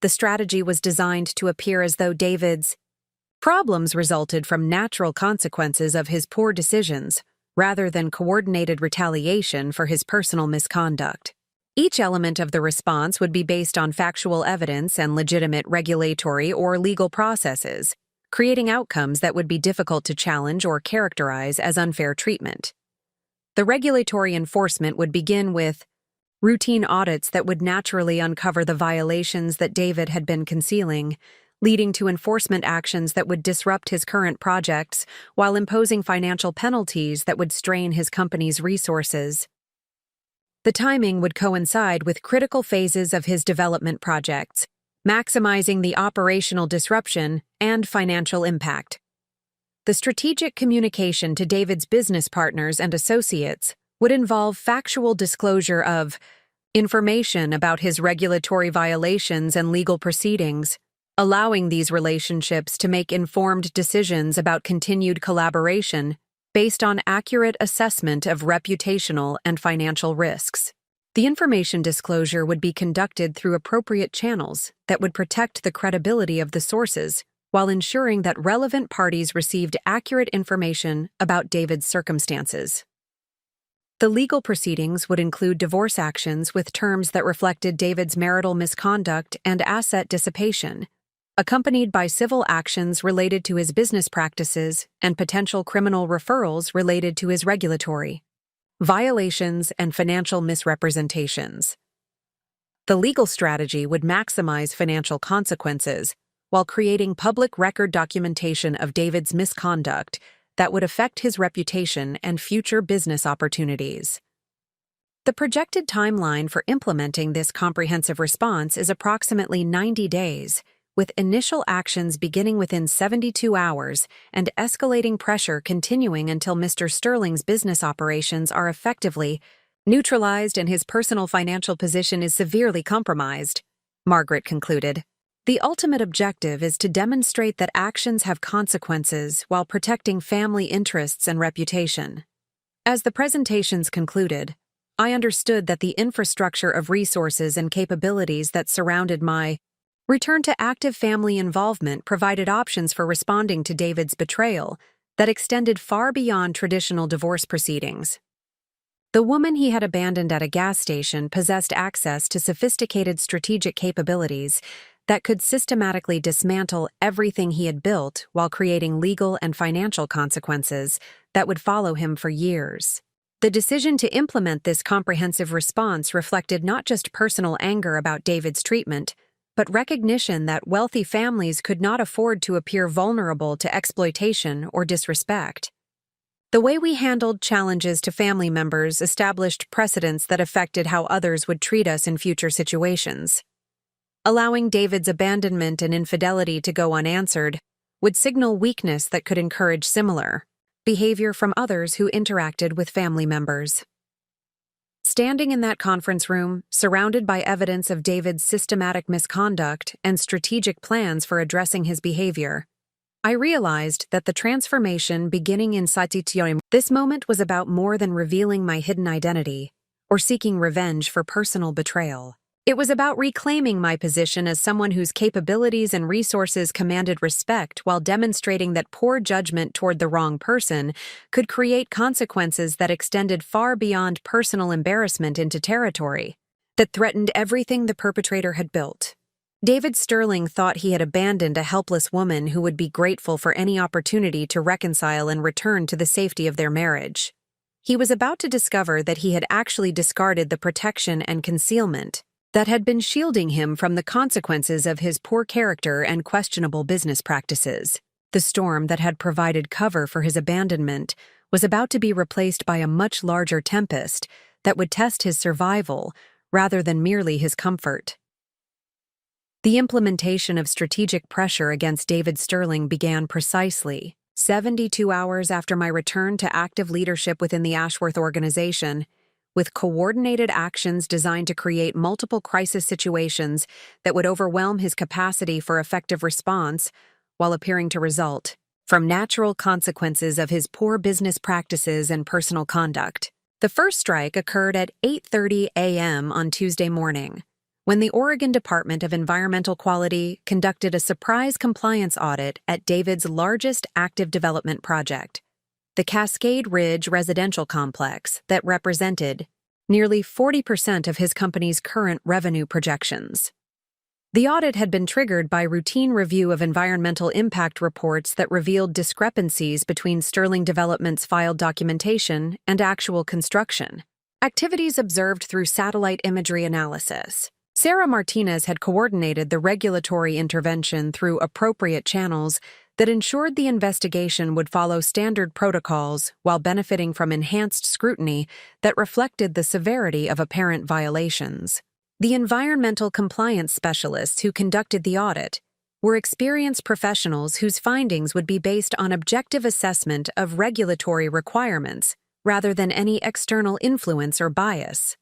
The strategy was designed to appear as though David's problems resulted from natural consequences of his poor decisions, rather than coordinated retaliation for his personal misconduct. Each element of the response would be based on factual evidence and legitimate regulatory or legal processes, creating outcomes that would be difficult to challenge or characterize as unfair treatment. The regulatory enforcement would begin with routine audits that would naturally uncover the violations that David had been concealing, leading to enforcement actions that would disrupt his current projects while imposing financial penalties that would strain his company's resources. The timing would coincide with critical phases of his development projects, maximizing the operational disruption and financial impact. The strategic communication to David's business partners and associates would involve factual disclosure of information about his regulatory violations and legal proceedings, allowing these relationships to make informed decisions about continued collaboration based on accurate assessment of reputational and financial risks. The information disclosure would be conducted through appropriate channels that would protect the credibility of the sources while ensuring that relevant parties received accurate information about David's circumstances. The legal proceedings would include divorce actions with terms that reflected David's marital misconduct and asset dissipation, accompanied by civil actions related to his business practices and potential criminal referrals related to his regulatory violations and financial misrepresentations. The legal strategy would maximize financial consequences while creating public record documentation of David's misconduct that would affect his reputation and future business opportunities. The projected timeline for implementing this comprehensive response is approximately 90 days, with initial actions beginning within 72 hours and escalating pressure continuing until Mr. Sterling's business operations are effectively neutralized and his personal financial position is severely compromised, Margaret concluded. The ultimate objective is to demonstrate that actions have consequences while protecting family interests and reputation. As the presentations concluded, I understood that the infrastructure of resources and capabilities that surrounded my return to active family involvement provided options for responding to David's betrayal that extended far beyond traditional divorce proceedings. The woman he had abandoned at a gas station possessed access to sophisticated strategic capabilities that could systematically dismantle everything he had built while creating legal and financial consequences that would follow him for years. The decision to implement this comprehensive response reflected not just personal anger about David's treatment, but recognition that wealthy families could not afford to appear vulnerable to exploitation or disrespect. The way we handled challenges to family members established precedents that affected how others would treat us in future situations. Allowing David's abandonment and infidelity to go unanswered would signal weakness that could encourage similar behavior from others who interacted with family members. Standing in that conference room, surrounded by evidence of David's systematic misconduct and strategic plans for addressing his behavior, I realized that the transformation beginning in this moment was about more than revealing my hidden identity or seeking revenge for personal betrayal. It was about reclaiming my position as someone whose capabilities and resources commanded respect while demonstrating that poor judgment toward the wrong person could create consequences that extended far beyond personal embarrassment into territory that threatened everything the perpetrator had built. David Sterling thought he had abandoned a helpless woman who would be grateful for any opportunity to reconcile and return to the safety of their marriage. He was about to discover that he had actually discarded the protection and concealment that had been shielding him from the consequences of his poor character and questionable business practices. The storm that had provided cover for his abandonment was about to be replaced by a much larger tempest that would test his survival rather than merely his comfort. The implementation of strategic pressure against David Sterling began precisely 72 hours after my return to active leadership within the Ashworth organization, with coordinated actions designed to create multiple crisis situations that would overwhelm his capacity for effective response while appearing to result from natural consequences of his poor business practices and personal conduct. The first strike occurred at 8:30 a.m. on Tuesday morning, when the Oregon Department of Environmental Quality conducted a surprise compliance audit at David's largest active development project, the Cascade Ridge residential complex that represented nearly 40% of his company's current revenue projections. The audit had been triggered by routine review of environmental impact reports that revealed discrepancies between Sterling Development's filed documentation and actual construction activities observed through satellite imagery analysis. Sarah Martinez had coordinated the regulatory intervention through appropriate channels that ensured the investigation would follow standard protocols while benefiting from enhanced scrutiny that reflected the severity of apparent violations. The environmental compliance specialists who conducted the audit were experienced professionals whose findings would be based on objective assessment of regulatory requirements rather than any external influence or bias.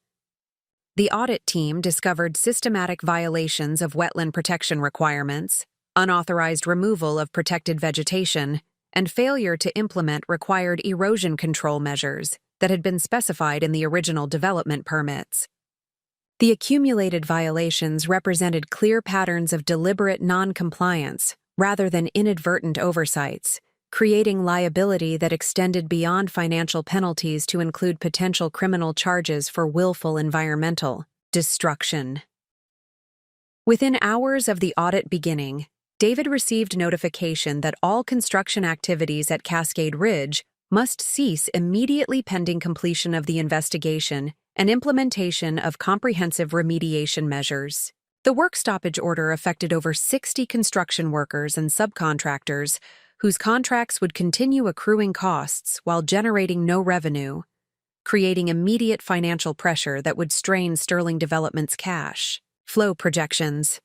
The audit team discovered systematic violations of wetland protection requirements, unauthorized removal of protected vegetation, and failure to implement required erosion control measures that had been specified in the original development permits. The accumulated violations represented clear patterns of deliberate non-compliance rather than inadvertent oversights, creating liability that extended beyond financial penalties to include potential criminal charges for willful environmental destruction. Within hours of the audit beginning, David received notification that all construction activities at Cascade Ridge must cease immediately pending completion of the investigation and implementation of comprehensive remediation measures. The work stoppage order affected over 60 construction workers and subcontractors whose contracts would continue accruing costs while generating no revenue, creating immediate financial pressure that would strain Sterling Development's cash flow projections.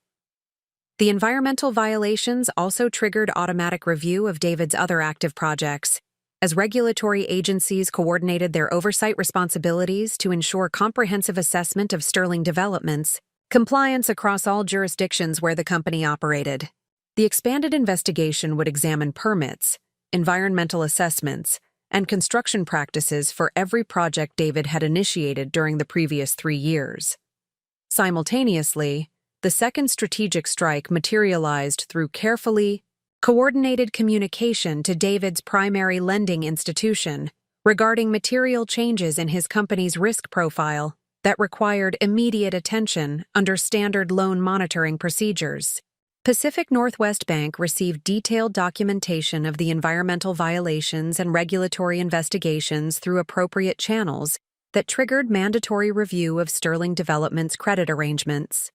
The environmental violations also triggered automatic review of David's other active projects, as regulatory agencies coordinated their oversight responsibilities to ensure comprehensive assessment of Sterling Development's compliance across all jurisdictions where the company operated. The expanded investigation would examine permits, environmental assessments, and construction practices for every project David had initiated during the previous 3 years. Simultaneously, the second strategic strike materialized through carefully coordinated communication to David's primary lending institution, regarding material changes in his company's risk profile that required immediate attention under standard loan monitoring procedures. Pacific Northwest Bank received detailed documentation of the environmental violations and regulatory investigations through appropriate channels that triggered mandatory review of Sterling Development's credit arrangements.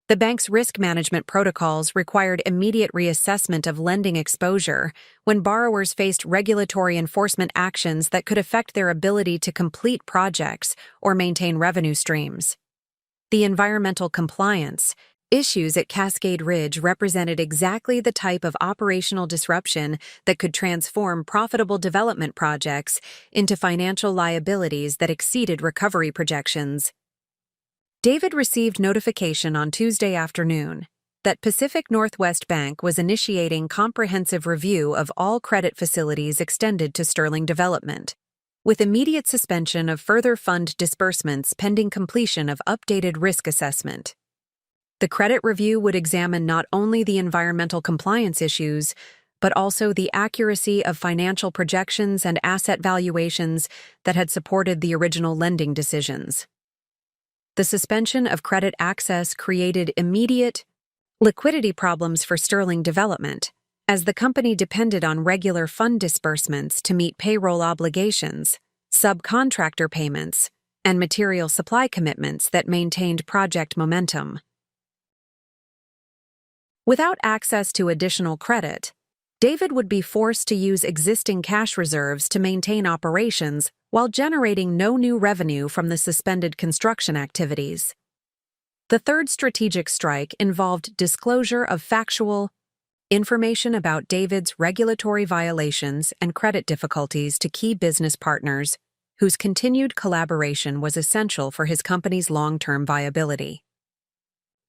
The bank's risk management protocols required immediate reassessment of lending exposure when borrowers faced regulatory enforcement actions that could affect their ability to complete projects or maintain revenue streams. The environmental compliance issues at Cascade Ridge represented exactly the type of operational disruption that could transform profitable development projects into financial liabilities that exceeded recovery projections. David received notification on Tuesday afternoon that Pacific Northwest Bank was initiating comprehensive review of all credit facilities extended to Sterling Development, with immediate suspension of further fund disbursements pending completion of updated risk assessment. The credit review would examine not only the environmental compliance issues, but also the accuracy of financial projections and asset valuations that had supported the original lending decisions. The suspension of credit access created immediate liquidity problems for Sterling Development, as the company depended on regular fund disbursements to meet payroll obligations, subcontractor payments, and material supply commitments that maintained project momentum. Without access to additional credit, David would be forced to use existing cash reserves to maintain operations while generating no new revenue from the suspended construction activities. The third strategic strike involved disclosure of factual information about David's regulatory violations and credit difficulties to key business partners, whose continued collaboration was essential for his company's long-term viability.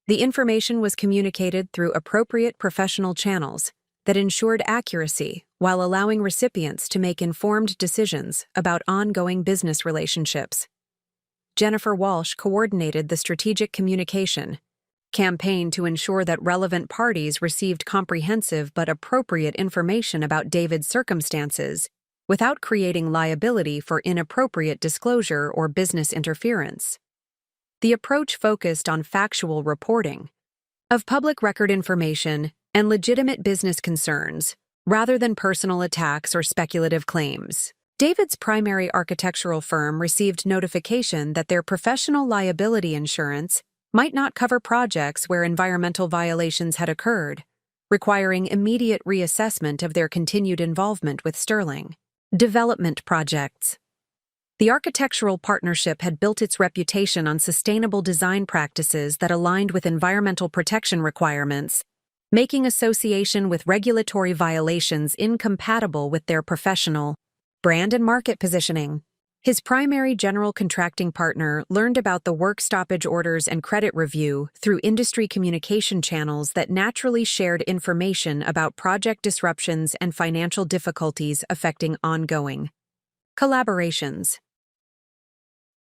The information was communicated through appropriate professional channels that ensured accuracy while allowing recipients to make informed decisions about ongoing business relationships. Jennifer Walsh coordinated the strategic communication campaign to ensure that relevant parties received comprehensive but appropriate information about David's circumstances without creating liability for inappropriate disclosure or business interference. The approach focused on factual reporting of public record information and legitimate business concerns, rather than personal attacks or speculative claims. David's primary architectural firm received notification that their professional liability insurance might not cover projects where environmental violations had occurred, requiring immediate reassessment of their continued involvement with Sterling Development projects. The architectural partnership had built its reputation on sustainable design practices that aligned with environmental protection requirements, making association with regulatory violations incompatible with their professional brand and market positioning. His primary general contracting partner learned about the work stoppage orders and credit review through industry communication channels that naturally shared information about project disruptions and financial difficulties affecting ongoing collaborations.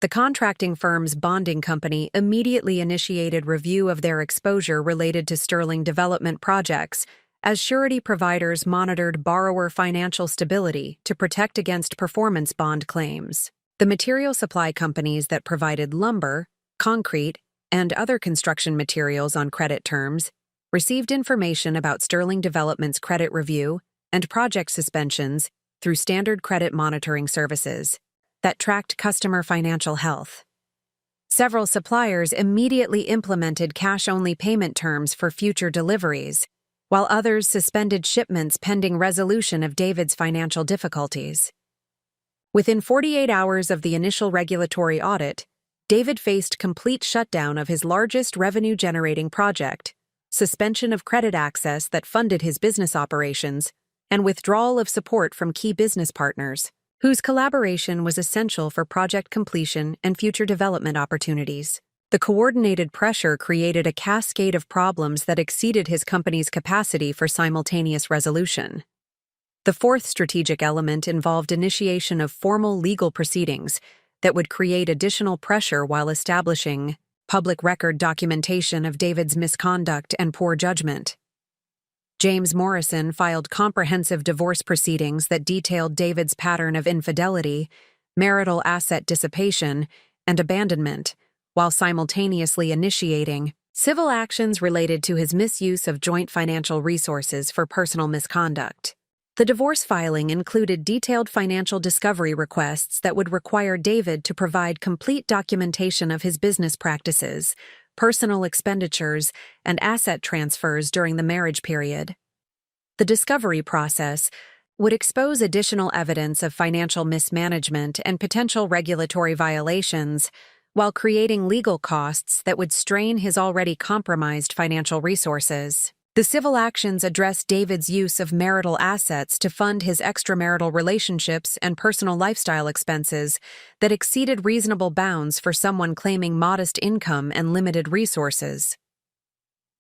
The contracting firm's bonding company immediately initiated review of their exposure related to Sterling Development projects, as surety providers monitored borrower financial stability to protect against performance bond claims. The material supply companies that provided lumber, concrete, and other construction materials on credit terms received information about Sterling Development's credit review and project suspensions through standard credit monitoring services that tracked customer financial health. Several suppliers immediately implemented cash-only payment terms for future deliveries, while others suspended shipments pending resolution of David's financial difficulties. Within 48 hours of the initial regulatory audit, David faced complete shutdown of his largest revenue-generating project, suspension of credit access that funded his business operations, and withdrawal of support from key business partners, whose collaboration was essential for project completion and future development opportunities. The coordinated pressure created a cascade of problems that exceeded his company's capacity for simultaneous resolution. The fourth strategic element involved initiation of formal legal proceedings that would create additional pressure while establishing public record documentation of David's misconduct and poor judgment. James Morrison filed comprehensive divorce proceedings that detailed David's pattern of infidelity, marital asset dissipation, and abandonment, while simultaneously initiating civil actions related to his misuse of joint financial resources for personal misconduct. The divorce filing included detailed financial discovery requests that would require David to provide complete documentation of his business practices, personal expenditures, and asset transfers during the marriage period. The discovery process would expose additional evidence of financial mismanagement and potential regulatory violations, while creating legal costs that would strain his already compromised financial resources. The civil actions addressed David's use of marital assets to fund his extramarital relationships and personal lifestyle expenses that exceeded reasonable bounds for someone claiming modest income and limited resources.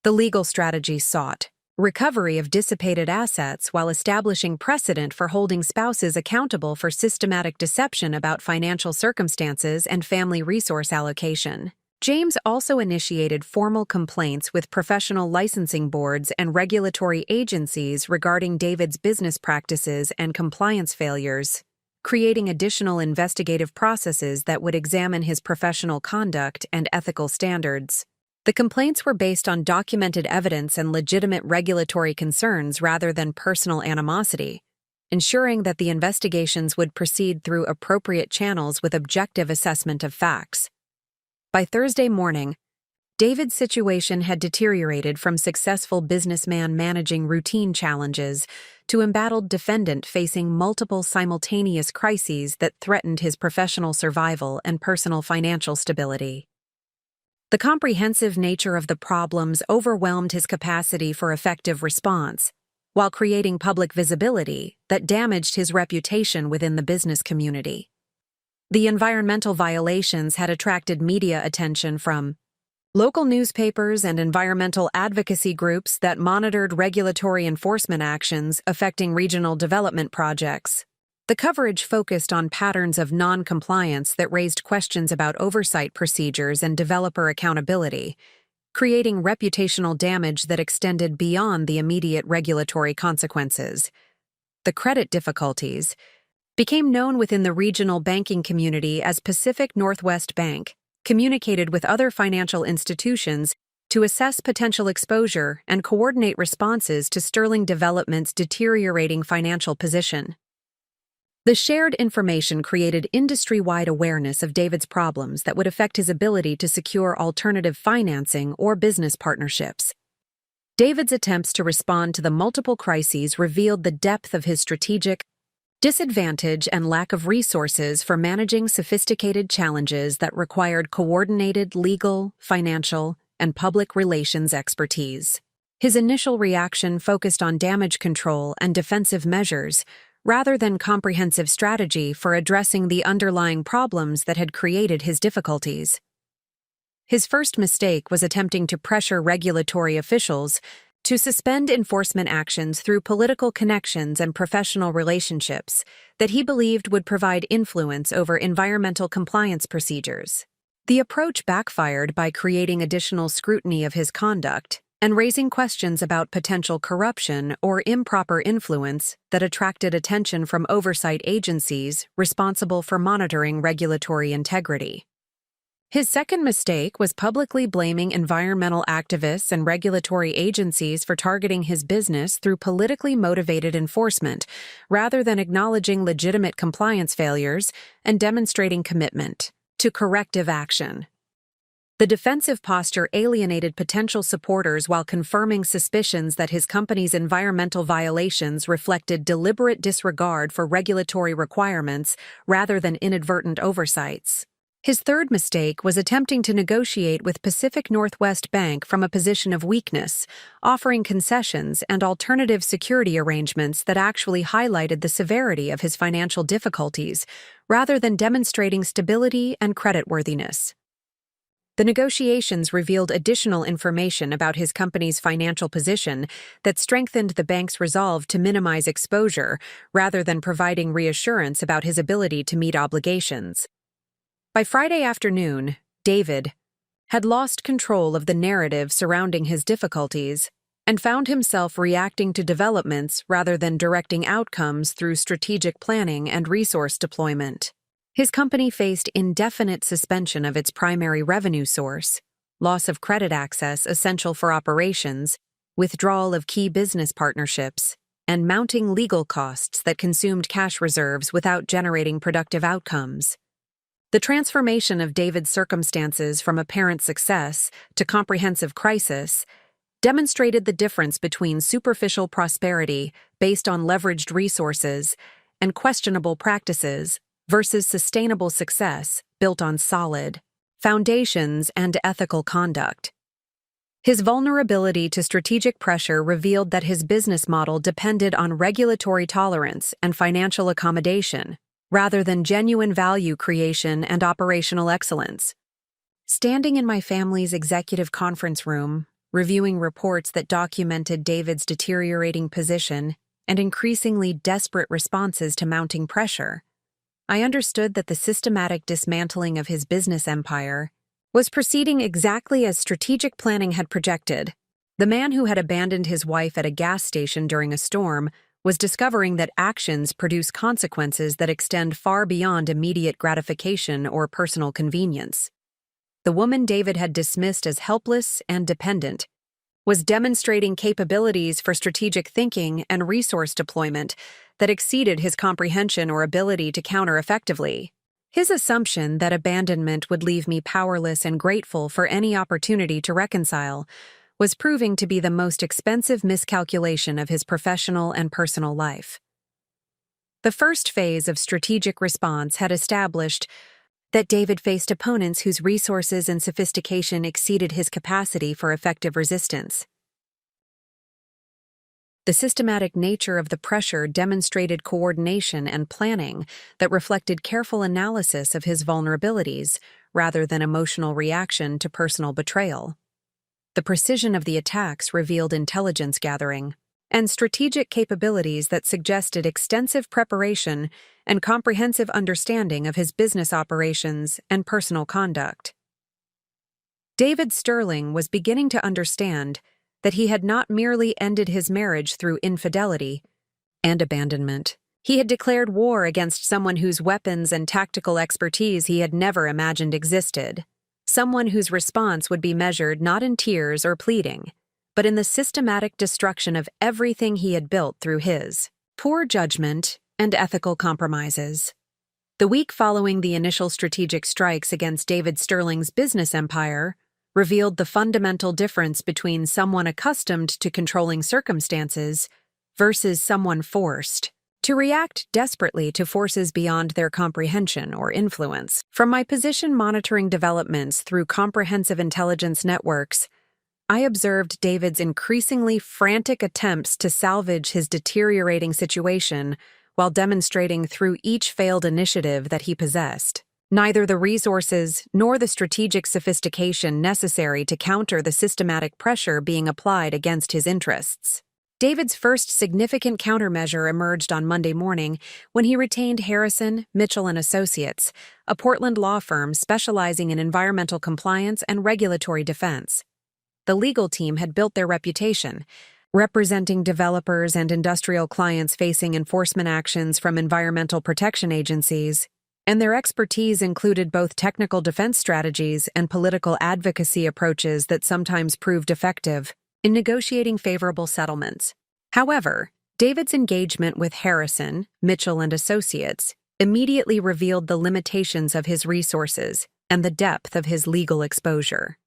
The legal strategy sought recovery of dissipated assets while establishing precedent for holding spouses accountable for systematic deception about financial circumstances and family resource allocation. James also initiated formal complaints with professional licensing boards and regulatory agencies regarding David's business practices and compliance failures, creating additional investigative processes that would examine his professional conduct and ethical standards. The complaints were based on documented evidence and legitimate regulatory concerns rather than personal animosity, ensuring that the investigations would proceed through appropriate channels with objective assessment of facts. By Thursday morning, David's situation had deteriorated from successful businessman managing routine challenges to embattled defendant facing multiple simultaneous crises that threatened his professional survival and personal financial stability. The comprehensive nature of the problems overwhelmed his capacity for effective response, while creating public visibility that damaged his reputation within the business community. The environmental violations had attracted media attention from local newspapers and environmental advocacy groups that monitored regulatory enforcement actions affecting regional development projects. The coverage focused on patterns of non-compliance that raised questions about oversight procedures and developer accountability, creating reputational damage that extended beyond the immediate regulatory consequences. The credit difficulties became known within the regional banking community as Pacific Northwest Bank, communicated with other financial institutions to assess potential exposure and coordinate responses to Sterling Development's deteriorating financial position. The shared information created industry-wide awareness of David's problems that would affect his ability to secure alternative financing or business partnerships. David's attempts to respond to the multiple crises revealed the depth of his strategic disadvantage and lack of resources for managing sophisticated challenges that required coordinated legal, financial, and public relations expertise. His initial reaction focused on damage control and defensive measures, rather than comprehensive strategy for addressing the underlying problems that had created his difficulties. His first mistake was attempting to pressure regulatory officials to suspend enforcement actions through political connections and professional relationships that he believed would provide influence over environmental compliance procedures. The approach backfired by creating additional scrutiny of his conduct and raising questions about potential corruption or improper influence that attracted attention from oversight agencies responsible for monitoring regulatory integrity. His second mistake was publicly blaming environmental activists and regulatory agencies for targeting his business through politically motivated enforcement, rather than acknowledging legitimate compliance failures and demonstrating commitment to corrective action. The defensive posture alienated potential supporters while confirming suspicions that his company's environmental violations reflected deliberate disregard for regulatory requirements rather than inadvertent oversights. His third mistake was attempting to negotiate with Pacific Northwest Bank from a position of weakness, offering concessions and alternative security arrangements that actually highlighted the severity of his financial difficulties, rather than demonstrating stability and creditworthiness. The negotiations revealed additional information about his company's financial position that strengthened the bank's resolve to minimize exposure rather than providing reassurance about his ability to meet obligations. By Friday afternoon, David had lost control of the narrative surrounding his difficulties and found himself reacting to developments rather than directing outcomes through strategic planning and resource deployment. His company faced indefinite suspension of its primary revenue source, loss of credit access essential for operations, withdrawal of key business partnerships, and mounting legal costs that consumed cash reserves without generating productive outcomes. The transformation of David's circumstances from apparent success to comprehensive crisis demonstrated the difference between superficial prosperity based on leveraged resources and questionable practices versus sustainable success built on solid foundations and ethical conduct. His vulnerability to strategic pressure revealed that his business model depended on regulatory tolerance and financial accommodation, rather than genuine value creation and operational excellence. Standing in my family's executive conference room, reviewing reports that documented David's deteriorating position and increasingly desperate responses to mounting pressure, I understood that the systematic dismantling of his business empire was proceeding exactly as strategic planning had projected. The man who had abandoned his wife at a gas station during a storm was discovering that actions produce consequences that extend far beyond immediate gratification or personal convenience. The woman David had dismissed as helpless and dependent was demonstrating capabilities for strategic thinking and resource deployment that exceeded his comprehension or ability to counter effectively. His assumption that abandonment would leave me powerless and grateful for any opportunity to reconcile was proving to be the most expensive miscalculation of his professional and personal life. The first phase of strategic response had established that David faced opponents whose resources and sophistication exceeded his capacity for effective resistance. The systematic nature of the pressure demonstrated coordination and planning that reflected careful analysis of his vulnerabilities rather than emotional reaction to personal betrayal. The precision of the attacks revealed intelligence gathering and strategic capabilities that suggested extensive preparation and comprehensive understanding of his business operations and personal conduct. David Sterling was beginning to understand that he had not merely ended his marriage through infidelity and abandonment. He had declared war against someone whose weapons and tactical expertise he had never imagined existed, someone whose response would be measured not in tears or pleading, but in the systematic destruction of everything he had built through his poor judgment and ethical compromises. The week following the initial strategic strikes against David Sterling's business empire revealed the fundamental difference between someone accustomed to controlling circumstances versus someone forced to react desperately to forces beyond their comprehension or influence. From my position monitoring developments through comprehensive intelligence networks, I observed David's increasingly frantic attempts to salvage his deteriorating situation while demonstrating through each failed initiative that he possessed neither the resources nor the strategic sophistication necessary to counter the systematic pressure being applied against his interests. David's first significant countermeasure emerged on Monday morning when he retained Harrison, Mitchell & Associates, a Portland law firm specializing in environmental compliance and regulatory defense. The legal team had built their reputation, representing developers and industrial clients facing enforcement actions from environmental protection agencies, and their expertise included both technical defense strategies and political advocacy approaches that sometimes proved effective in negotiating favorable settlements. However, David's engagement with Harrison, Mitchell & Associates immediately revealed the limitations of his resources and the depth of his legal exposure.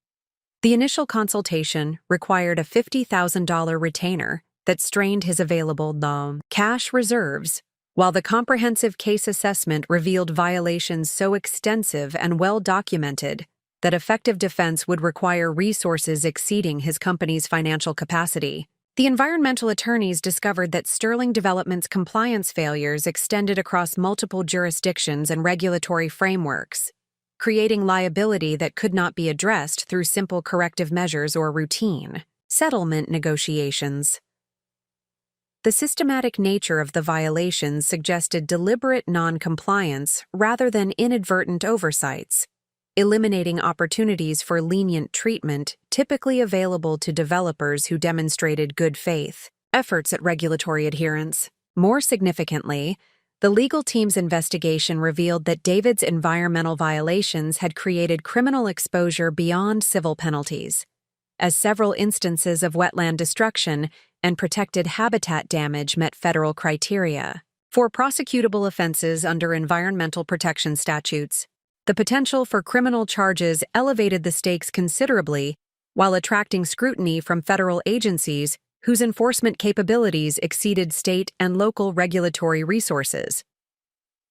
The initial consultation required a $50,000 retainer that strained his available cash reserves, while the comprehensive case assessment revealed violations so extensive and well-documented that effective defense would require resources exceeding his company's financial capacity. The environmental attorneys discovered that Sterling Development's compliance failures extended across multiple jurisdictions and regulatory frameworks, creating liability that could not be addressed through simple corrective measures or routine settlement negotiations. The systematic nature of the violations suggested deliberate non-compliance rather than inadvertent oversights, eliminating opportunities for lenient treatment typically available to developers who demonstrated good faith efforts at regulatory adherence. More significantly, the legal team's investigation revealed that David's environmental violations had created criminal exposure beyond civil penalties, as several instances of wetland destruction and protected habitat damage met federal criteria. For prosecutable offenses under environmental protection statutes, the potential for criminal charges elevated the stakes considerably while attracting scrutiny from federal agencies whose enforcement capabilities exceeded state and local regulatory resources.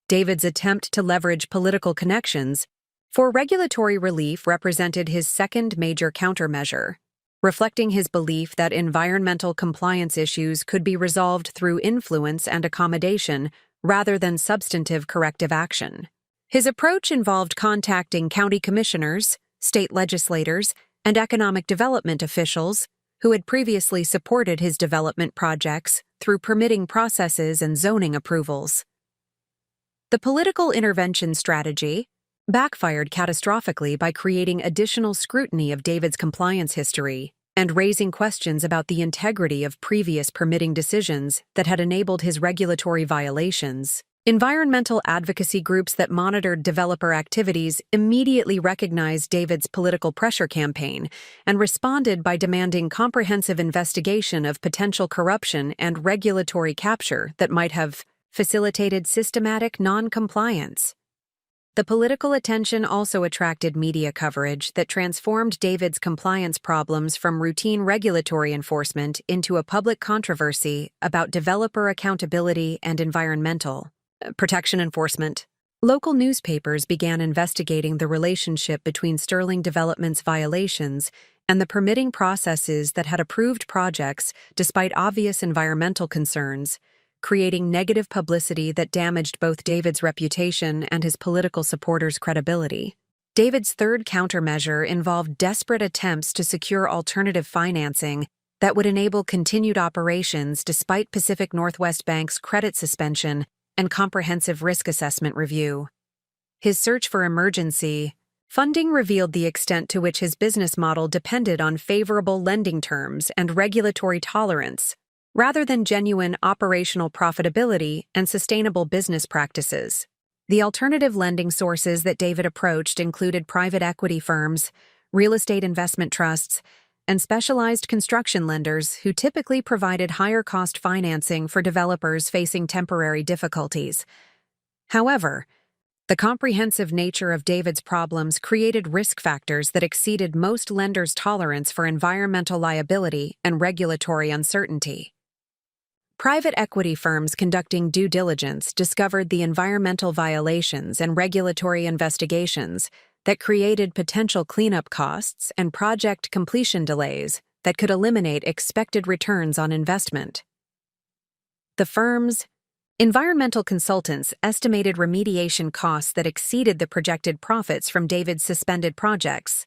David's attempt to leverage political connections for regulatory relief represented his second major countermeasure, reflecting his belief that environmental compliance issues could be resolved through influence and accommodation rather than substantive corrective action. His approach involved contacting county commissioners, state legislators, and economic development officials who had previously supported his development projects through permitting processes and zoning approvals. The political intervention strategy backfired catastrophically by creating additional scrutiny of David's compliance history and raising questions about the integrity of previous permitting decisions that had enabled his regulatory violations. Environmental advocacy groups that monitored developer activities immediately recognized David's political pressure campaign and responded by demanding comprehensive investigation of potential corruption and regulatory capture that might have facilitated systematic non-compliance. The political attention also attracted media coverage that transformed David's compliance problems from routine regulatory enforcement into a public controversy about developer accountability and environmental protection enforcement. Local newspapers began investigating the relationship between Sterling Development's violations and the permitting processes that had approved projects despite obvious environmental concerns, creating negative publicity that damaged both David's reputation and his political supporters' credibility. David's third countermeasure involved desperate attempts to secure alternative financing that would enable continued operations despite Pacific Northwest Bank's credit suspension and comprehensive risk assessment review. His search for emergency funding revealed the extent to which his business model depended on favorable lending terms and regulatory tolerance, rather than genuine operational profitability and sustainable business practices. The alternative lending sources that David approached included private equity firms, real estate investment trusts, and specialized construction lenders who typically provided higher-cost financing for developers facing temporary difficulties. However, the comprehensive nature of David's problems created risk factors that exceeded most lenders' tolerance for environmental liability and regulatory uncertainty. Private equity firms conducting due diligence discovered the environmental violations and regulatory investigations that created potential cleanup costs and project completion delays that could eliminate expected returns on investment. The firm's environmental consultants estimated remediation costs that exceeded the projected profits from David's suspended projects,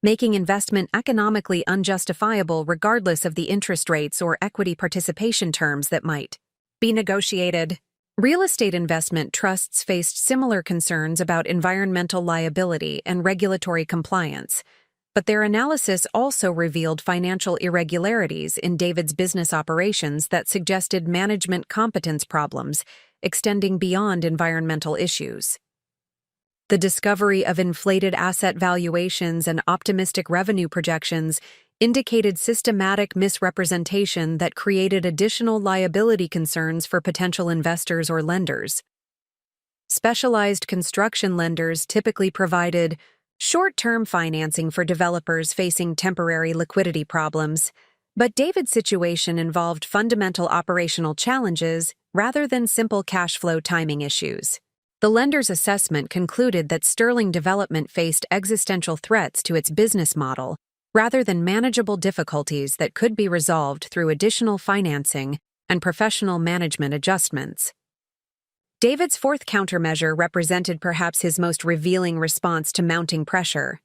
making investment economically unjustifiable regardless of the interest rates or equity participation terms that might be negotiated. Real estate investment trusts faced similar concerns about environmental liability and regulatory compliance, but their analysis also revealed financial irregularities in David's business operations that suggested management competence problems extending beyond environmental issues. The discovery of inflated asset valuations and optimistic revenue projections indicated systematic misrepresentation that created additional liability concerns for potential investors or lenders. Specialized construction lenders typically provided short-term financing for developers facing temporary liquidity problems, but David's situation involved fundamental operational challenges rather than simple cash flow timing issues. The lender's assessment concluded that Sterling Development faced existential threats to its business model rather than manageable difficulties that could be resolved through additional financing and professional management adjustments. David's fourth countermeasure represented perhaps his most revealing response to mounting pressure.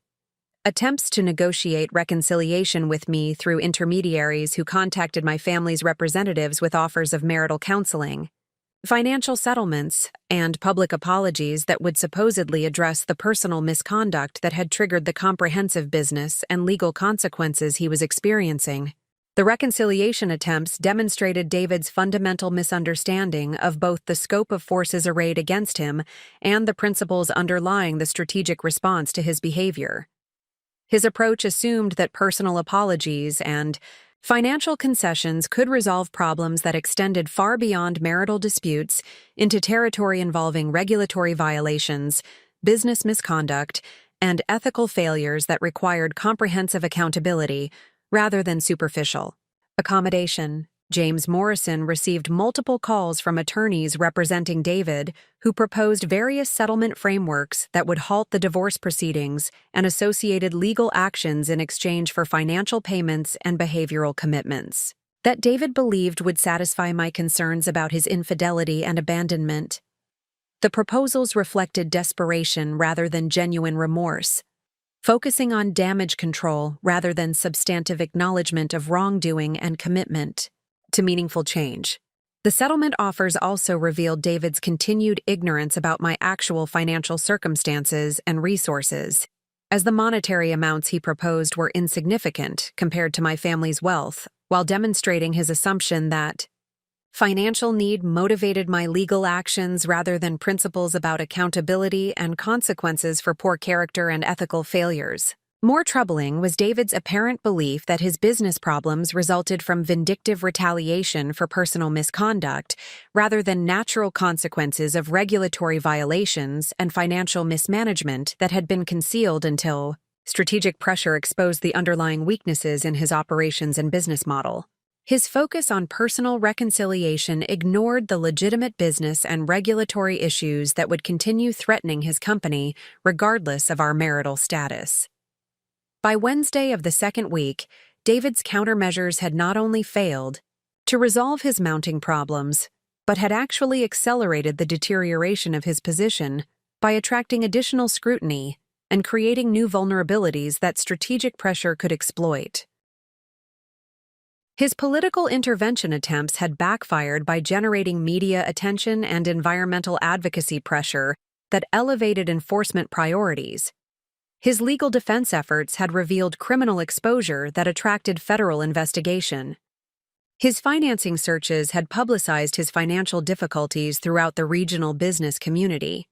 Attempts to negotiate reconciliation with me through intermediaries who contacted my family's representatives with offers of marital counseling. financial settlements, and public apologies that would supposedly address the personal misconduct that had triggered the comprehensive business and legal consequences he was experiencing. The reconciliation attempts demonstrated David's fundamental misunderstanding of both the scope of forces arrayed against him and the principles underlying the strategic response to his behavior. His approach assumed that personal apologies and financial concessions could resolve problems that extended far beyond marital disputes into territory involving regulatory violations, business misconduct, and ethical failures that required comprehensive accountability rather than superficial accommodation. James Morrison received multiple calls from attorneys representing David who proposed various settlement frameworks that would halt the divorce proceedings and associated legal actions in exchange for financial payments and behavioral commitments that David believed would satisfy my concerns about his infidelity and abandonment. The proposals reflected desperation rather than genuine remorse, focusing on damage control rather than substantive acknowledgement of wrongdoing and commitment to meaningful change. The settlement offers also revealed David's continued ignorance about my actual financial circumstances and resources, as the monetary amounts he proposed were insignificant compared to my family's wealth, while demonstrating his assumption that financial need motivated my legal actions rather than principles about accountability and consequences for poor character and ethical failures. More troubling was David's apparent belief that his business problems resulted from vindictive retaliation for personal misconduct rather than natural consequences of regulatory violations and financial mismanagement that had been concealed until strategic pressure exposed the underlying weaknesses in his operations and business model. His focus on personal reconciliation ignored the legitimate business and regulatory issues that would continue threatening his company regardless of our marital status. By Wednesday of the second week, David's countermeasures had not only failed to resolve his mounting problems, but had actually accelerated the deterioration of his position by attracting additional scrutiny and creating new vulnerabilities that strategic pressure could exploit. His political intervention attempts had backfired by generating media attention and environmental advocacy pressure that elevated enforcement priorities. His legal defense efforts had revealed criminal exposure that attracted federal investigation. His financing searches had publicized his financial difficulties throughout the regional business community.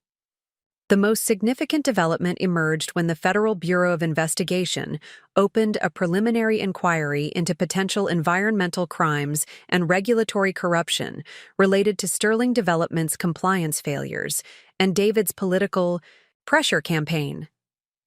The most significant development emerged when the Federal Bureau of Investigation opened a preliminary inquiry into potential environmental crimes and regulatory corruption related to Sterling Development's compliance failures and David's political pressure campaign.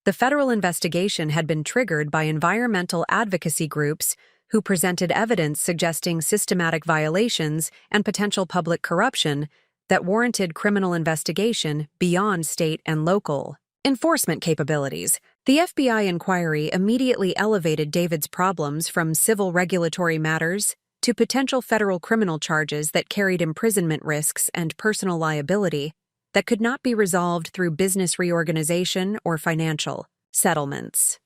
The federal investigation had been triggered by environmental advocacy groups who presented evidence suggesting systematic violations and potential public corruption that warranted criminal investigation beyond state and local enforcement capabilities. The FBI inquiry immediately elevated David's problems from civil regulatory matters to potential federal criminal charges that carried imprisonment risks and personal liability that could not be resolved through business reorganization or financial settlements.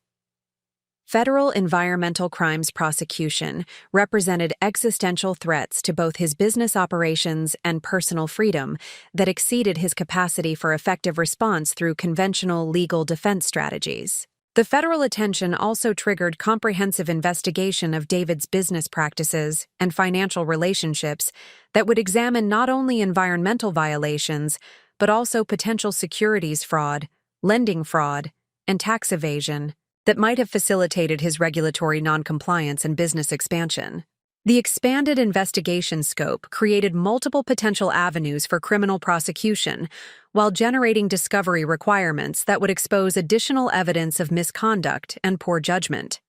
Federal environmental crimes prosecution represented existential threats to both his business operations and personal freedom that exceeded his capacity for effective response through conventional legal defense strategies. The federal attention also triggered comprehensive investigation of David's business practices and financial relationships that would examine not only environmental violations, but also potential securities fraud, lending fraud, and tax evasion that might have facilitated his regulatory noncompliance and business expansion. The expanded investigation scope created multiple potential avenues for criminal prosecution, while generating discovery requirements that would expose additional evidence of misconduct and poor judgment.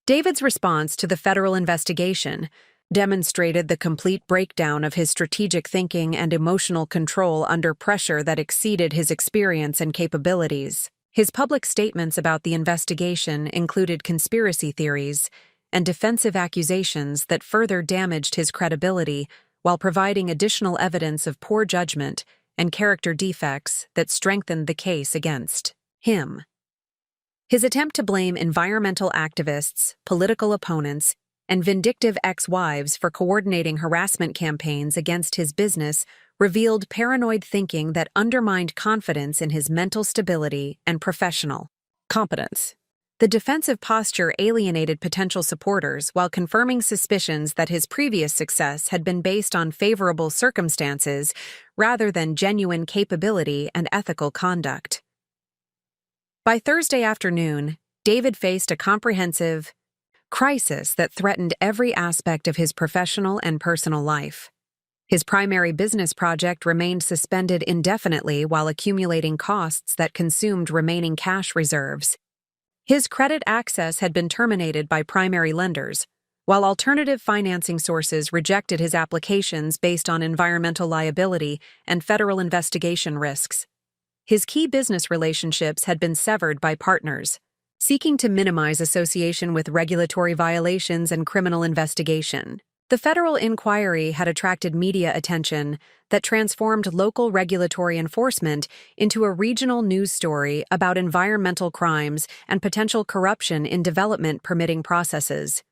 David's response to the federal investigation demonstrated the complete breakdown of his strategic thinking and emotional control under pressure that exceeded his experience and capabilities. His public statements about the investigation included conspiracy theories and defensive accusations that further damaged his credibility while providing additional evidence of poor judgment and character defects that strengthened the case against him. His attempt to blame environmental activists, political opponents, and vindictive ex-wives for coordinating harassment campaigns against his business revealed paranoid thinking that undermined confidence in his mental stability and professional competence. The defensive posture alienated potential supporters while confirming suspicions that his previous success had been based on favorable circumstances rather than genuine capability and ethical conduct. By Thursday afternoon, David faced a comprehensive crisis that threatened every aspect of his professional and personal life. His primary business project remained suspended indefinitely while accumulating costs that consumed remaining cash reserves. His credit access had been terminated by primary lenders, while alternative financing sources rejected his applications based on environmental liability and federal investigation risks. His key business relationships had been severed by partners, seeking to minimize association with regulatory violations and criminal investigation. The federal inquiry had attracted media attention that transformed local regulatory enforcement into a regional news story about environmental crimes and potential corruption in development permitting processes.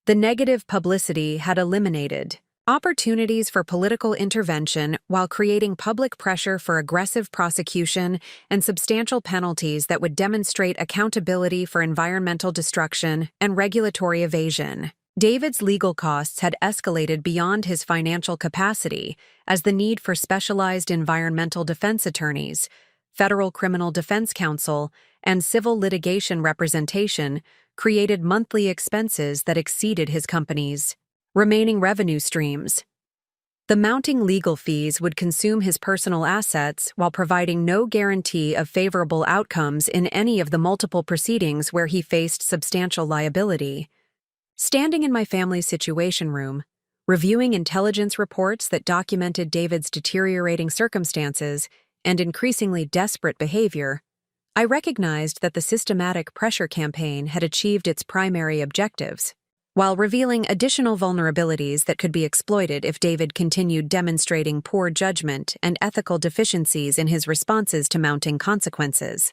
The negative publicity had eliminated opportunities for political intervention while creating public pressure for aggressive prosecution and substantial penalties that would demonstrate accountability for environmental destruction and regulatory evasion. David's legal costs had escalated beyond his financial capacity as the need for specialized environmental defense attorneys, federal criminal defense counsel, and civil litigation representation created monthly expenses that exceeded his company's remaining revenue streams. The mounting legal fees would consume his personal assets while providing no guarantee of favorable outcomes in any of the multiple proceedings where he faced substantial liability. Standing in my family's situation room, reviewing intelligence reports that documented David's deteriorating circumstances and increasingly desperate behavior, I recognized that the systematic pressure campaign had achieved its primary objectives, while revealing additional vulnerabilities that could be exploited if David continued demonstrating poor judgment and ethical deficiencies in his responses to mounting consequences.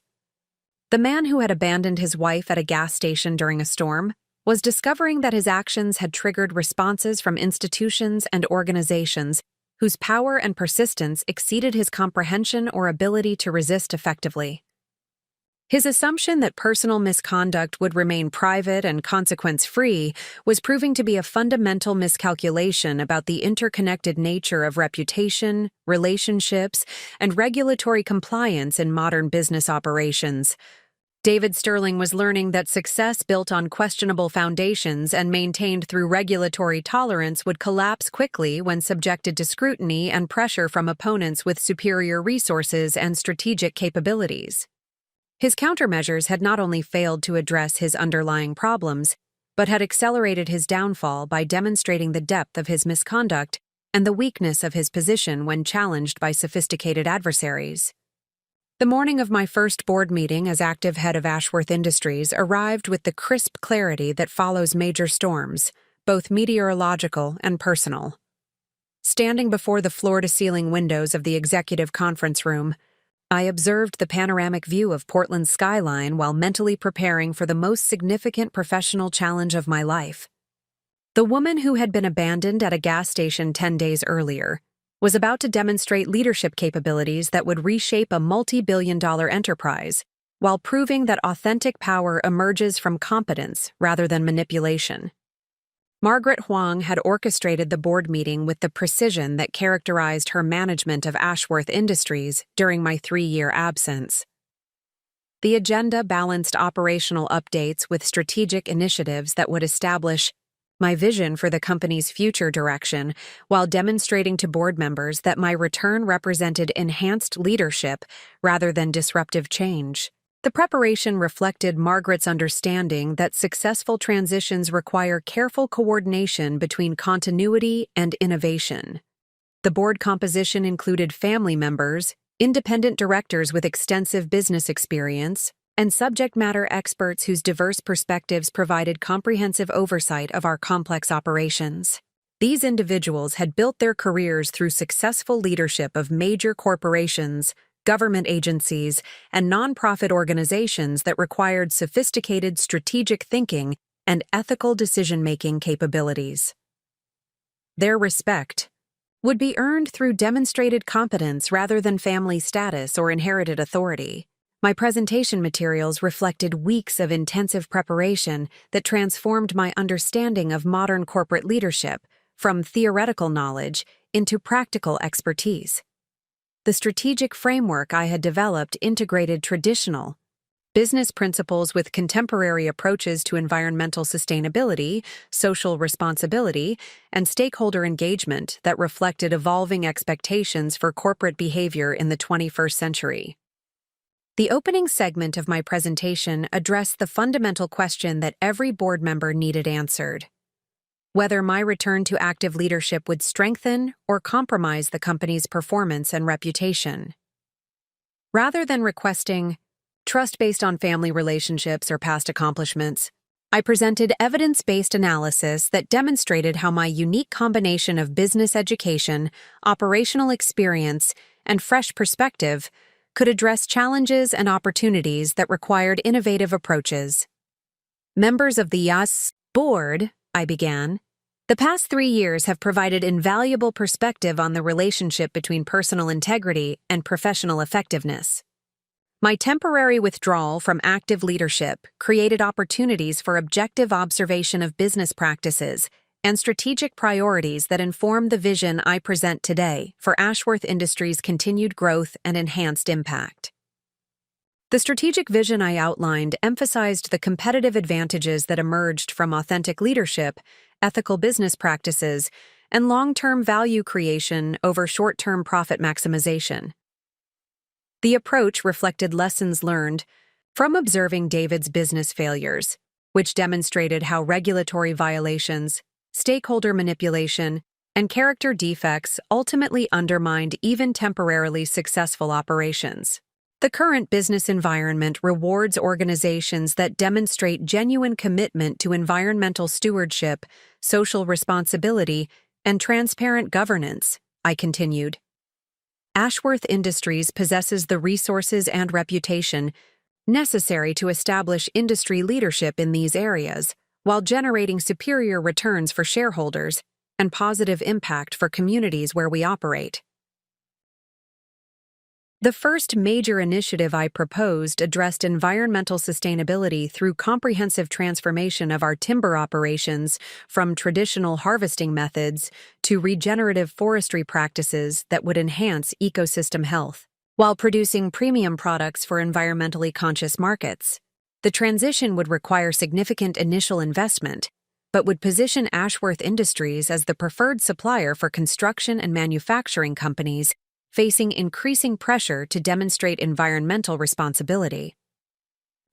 The man who had abandoned his wife at a gas station during a storm was discovering that his actions had triggered responses from institutions and organizations whose power and persistence exceeded his comprehension or ability to resist effectively. His assumption that personal misconduct would remain private and consequence-free was proving to be a fundamental miscalculation about the interconnected nature of reputation, relationships, and regulatory compliance in modern business operations. David Sterling was learning that success built on questionable foundations and maintained through regulatory tolerance would collapse quickly when subjected to scrutiny and pressure from opponents with superior resources and strategic capabilities. His countermeasures had not only failed to address his underlying problems, but had accelerated his downfall by demonstrating the depth of his misconduct and the weakness of his position when challenged by sophisticated adversaries. The morning of my first board meeting as active head of Ashworth Industries arrived with the crisp clarity that follows major storms, both meteorological and personal. Standing before the floor-to-ceiling windows of the executive conference room, I observed the panoramic view of Portland's skyline while mentally preparing for the most significant professional challenge of my life. The woman who had been abandoned at a gas station 10 days earlier was about to demonstrate leadership capabilities that would reshape a multi-billion-dollar enterprise, while proving that authentic power emerges from competence rather than manipulation. Margaret Huang had orchestrated the board meeting with the precision that characterized her management of Ashworth Industries during my 3-year absence. The agenda balanced operational updates with strategic initiatives that would establish my vision for the company's future direction, while demonstrating to board members that my return represented enhanced leadership rather than disruptive change. The preparation reflected Margaret's understanding that successful transitions require careful coordination between continuity and innovation. The board composition included family members, independent directors with extensive business experience, and subject matter experts whose diverse perspectives provided comprehensive oversight of our complex operations. These individuals had built their careers through successful leadership of major corporations, government agencies, and nonprofit organizations that required sophisticated strategic thinking and ethical decision-making capabilities. Their respect would be earned through demonstrated competence rather than family status or inherited authority. My presentation materials reflected weeks of intensive preparation that transformed my understanding of modern corporate leadership from theoretical knowledge into practical expertise. The strategic framework I had developed integrated traditional business principles with contemporary approaches to environmental sustainability, social responsibility, and stakeholder engagement that reflected evolving expectations for corporate behavior in the 21st century. The opening segment of my presentation addressed the fundamental question that every board member needed answered: whether my return to active leadership would strengthen or compromise the company's performance and reputation. Rather than requesting trust based on family relationships or past accomplishments, I presented evidence-based analysis that demonstrated how my unique combination of business education, operational experience, and fresh perspective could address challenges and opportunities that required innovative approaches. Members of the YAS board, I began, the past 3 years have provided invaluable perspective on the relationship between personal integrity and professional effectiveness. My temporary withdrawal from active leadership created opportunities for objective observation of business practices and strategic priorities that inform the vision I present today for Ashworth Industries' continued growth and enhanced impact. The strategic vision I outlined emphasized the competitive advantages that emerged from authentic leadership, ethical business practices, and long-term value creation over short-term profit maximization. The approach reflected lessons learned from observing David's business failures, which demonstrated how regulatory violations, stakeholder manipulation, and character defects ultimately undermined even temporarily successful operations. The current business environment rewards organizations that demonstrate genuine commitment to environmental stewardship, social responsibility, and transparent governance, I continued. Ashworth Industries possesses the resources and reputation necessary to establish industry leadership in these areas, while generating superior returns for shareholders and positive impact for communities where we operate. The first major initiative I proposed addressed environmental sustainability through comprehensive transformation of our timber operations from traditional harvesting methods to regenerative forestry practices that would enhance ecosystem health, while producing premium products for environmentally conscious markets. The transition would require significant initial investment, but would position Ashworth Industries as the preferred supplier for construction and manufacturing companies facing increasing pressure to demonstrate environmental responsibility.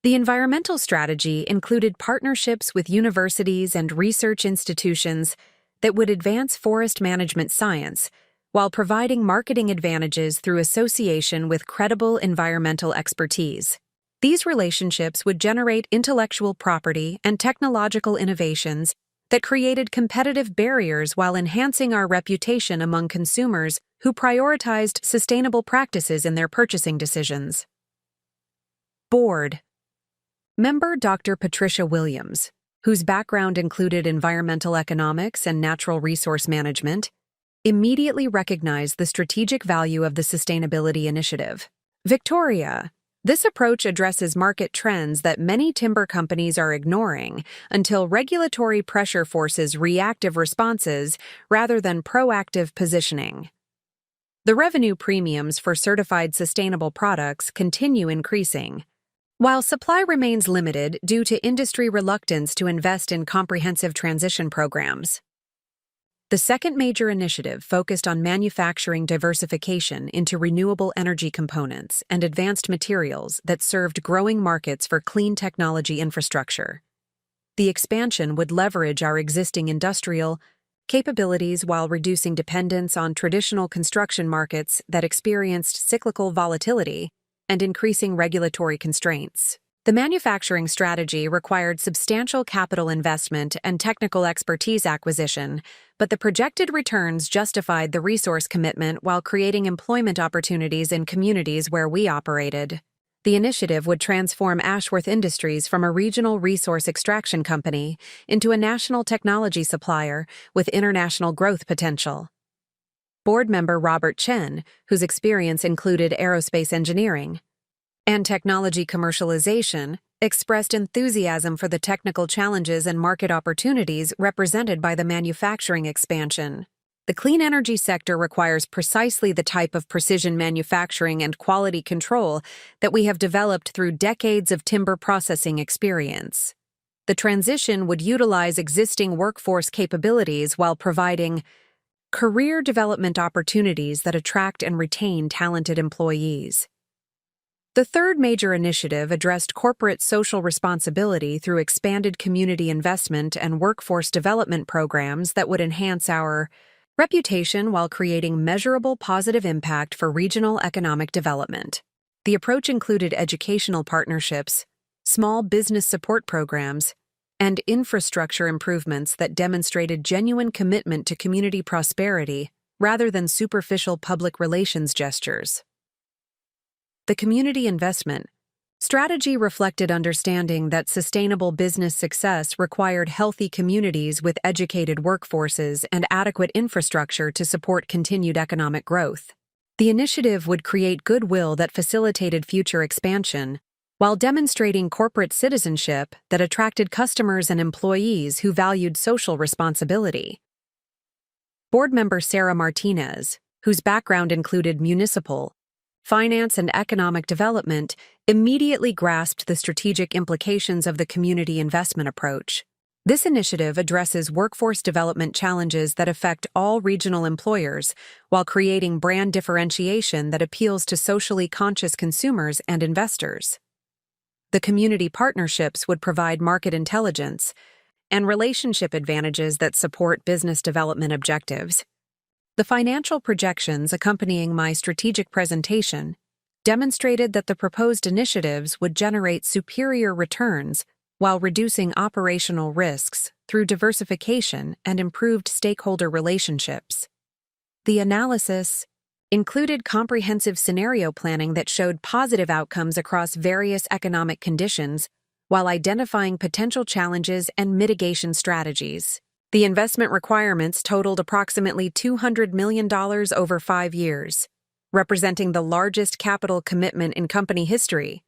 The environmental strategy included partnerships with universities and research institutions that would advance forest management science, while providing marketing advantages through association with credible environmental expertise. These relationships would generate intellectual property and technological innovations that created competitive barriers while enhancing our reputation among consumers who prioritized sustainable practices in their purchasing decisions. Board member Dr. Patricia Williams, whose background included environmental economics and natural resource management, immediately recognized the strategic value of the sustainability initiative. Victoria, this approach addresses market trends that many timber companies are ignoring until regulatory pressure forces reactive responses rather than proactive positioning. The revenue premiums for certified sustainable products continue increasing, while supply remains limited due to industry reluctance to invest in comprehensive transition programs. The second major initiative focused on manufacturing diversification into renewable energy components and advanced materials that served growing markets for clean technology infrastructure. The expansion would leverage our existing industrial capabilities while reducing dependence on traditional construction markets that experienced cyclical volatility and increasing regulatory constraints. The manufacturing strategy required substantial capital investment and technical expertise acquisition, but the projected returns justified the resource commitment while creating employment opportunities in communities where we operated. The initiative would transform Ashworth Industries from a regional resource extraction company into a national technology supplier with international growth potential. Board member Robert Chen, whose experience included aerospace engineering and technology commercialization, expressed enthusiasm for the technical challenges and market opportunities represented by the manufacturing expansion. The clean energy sector requires precisely the type of precision manufacturing and quality control that we have developed through decades of timber processing experience. The transition would utilize existing workforce capabilities while providing career development opportunities that attract and retain talented employees. The third major initiative addressed corporate social responsibility through expanded community investment and workforce development programs that would enhance our reputation while creating measurable positive impact for regional economic development. The approach included educational partnerships, small business support programs, and infrastructure improvements that demonstrated genuine commitment to community prosperity rather than superficial public relations gestures. The community investment strategy reflected understanding that sustainable business success required healthy communities with educated workforces and adequate infrastructure to support continued economic growth. The initiative would create goodwill that facilitated future expansion, while demonstrating corporate citizenship that attracted customers and employees who valued social responsibility. Board member Sarah Martinez, whose background included municipal, finance, and economic development, immediately grasped the strategic implications of the community investment approach. This initiative addresses workforce development challenges that affect all regional employers while creating brand differentiation that appeals to socially conscious consumers and investors. The community partnerships would provide market intelligence and relationship advantages that support business development objectives. The financial projections accompanying my strategic presentation demonstrated that the proposed initiatives would generate superior returns while reducing operational risks through diversification and improved stakeholder relationships. The analysis included comprehensive scenario planning that showed positive outcomes across various economic conditions while identifying potential challenges and mitigation strategies. The investment requirements totaled approximately $200 million over 5 years, representing the largest capital commitment in company history,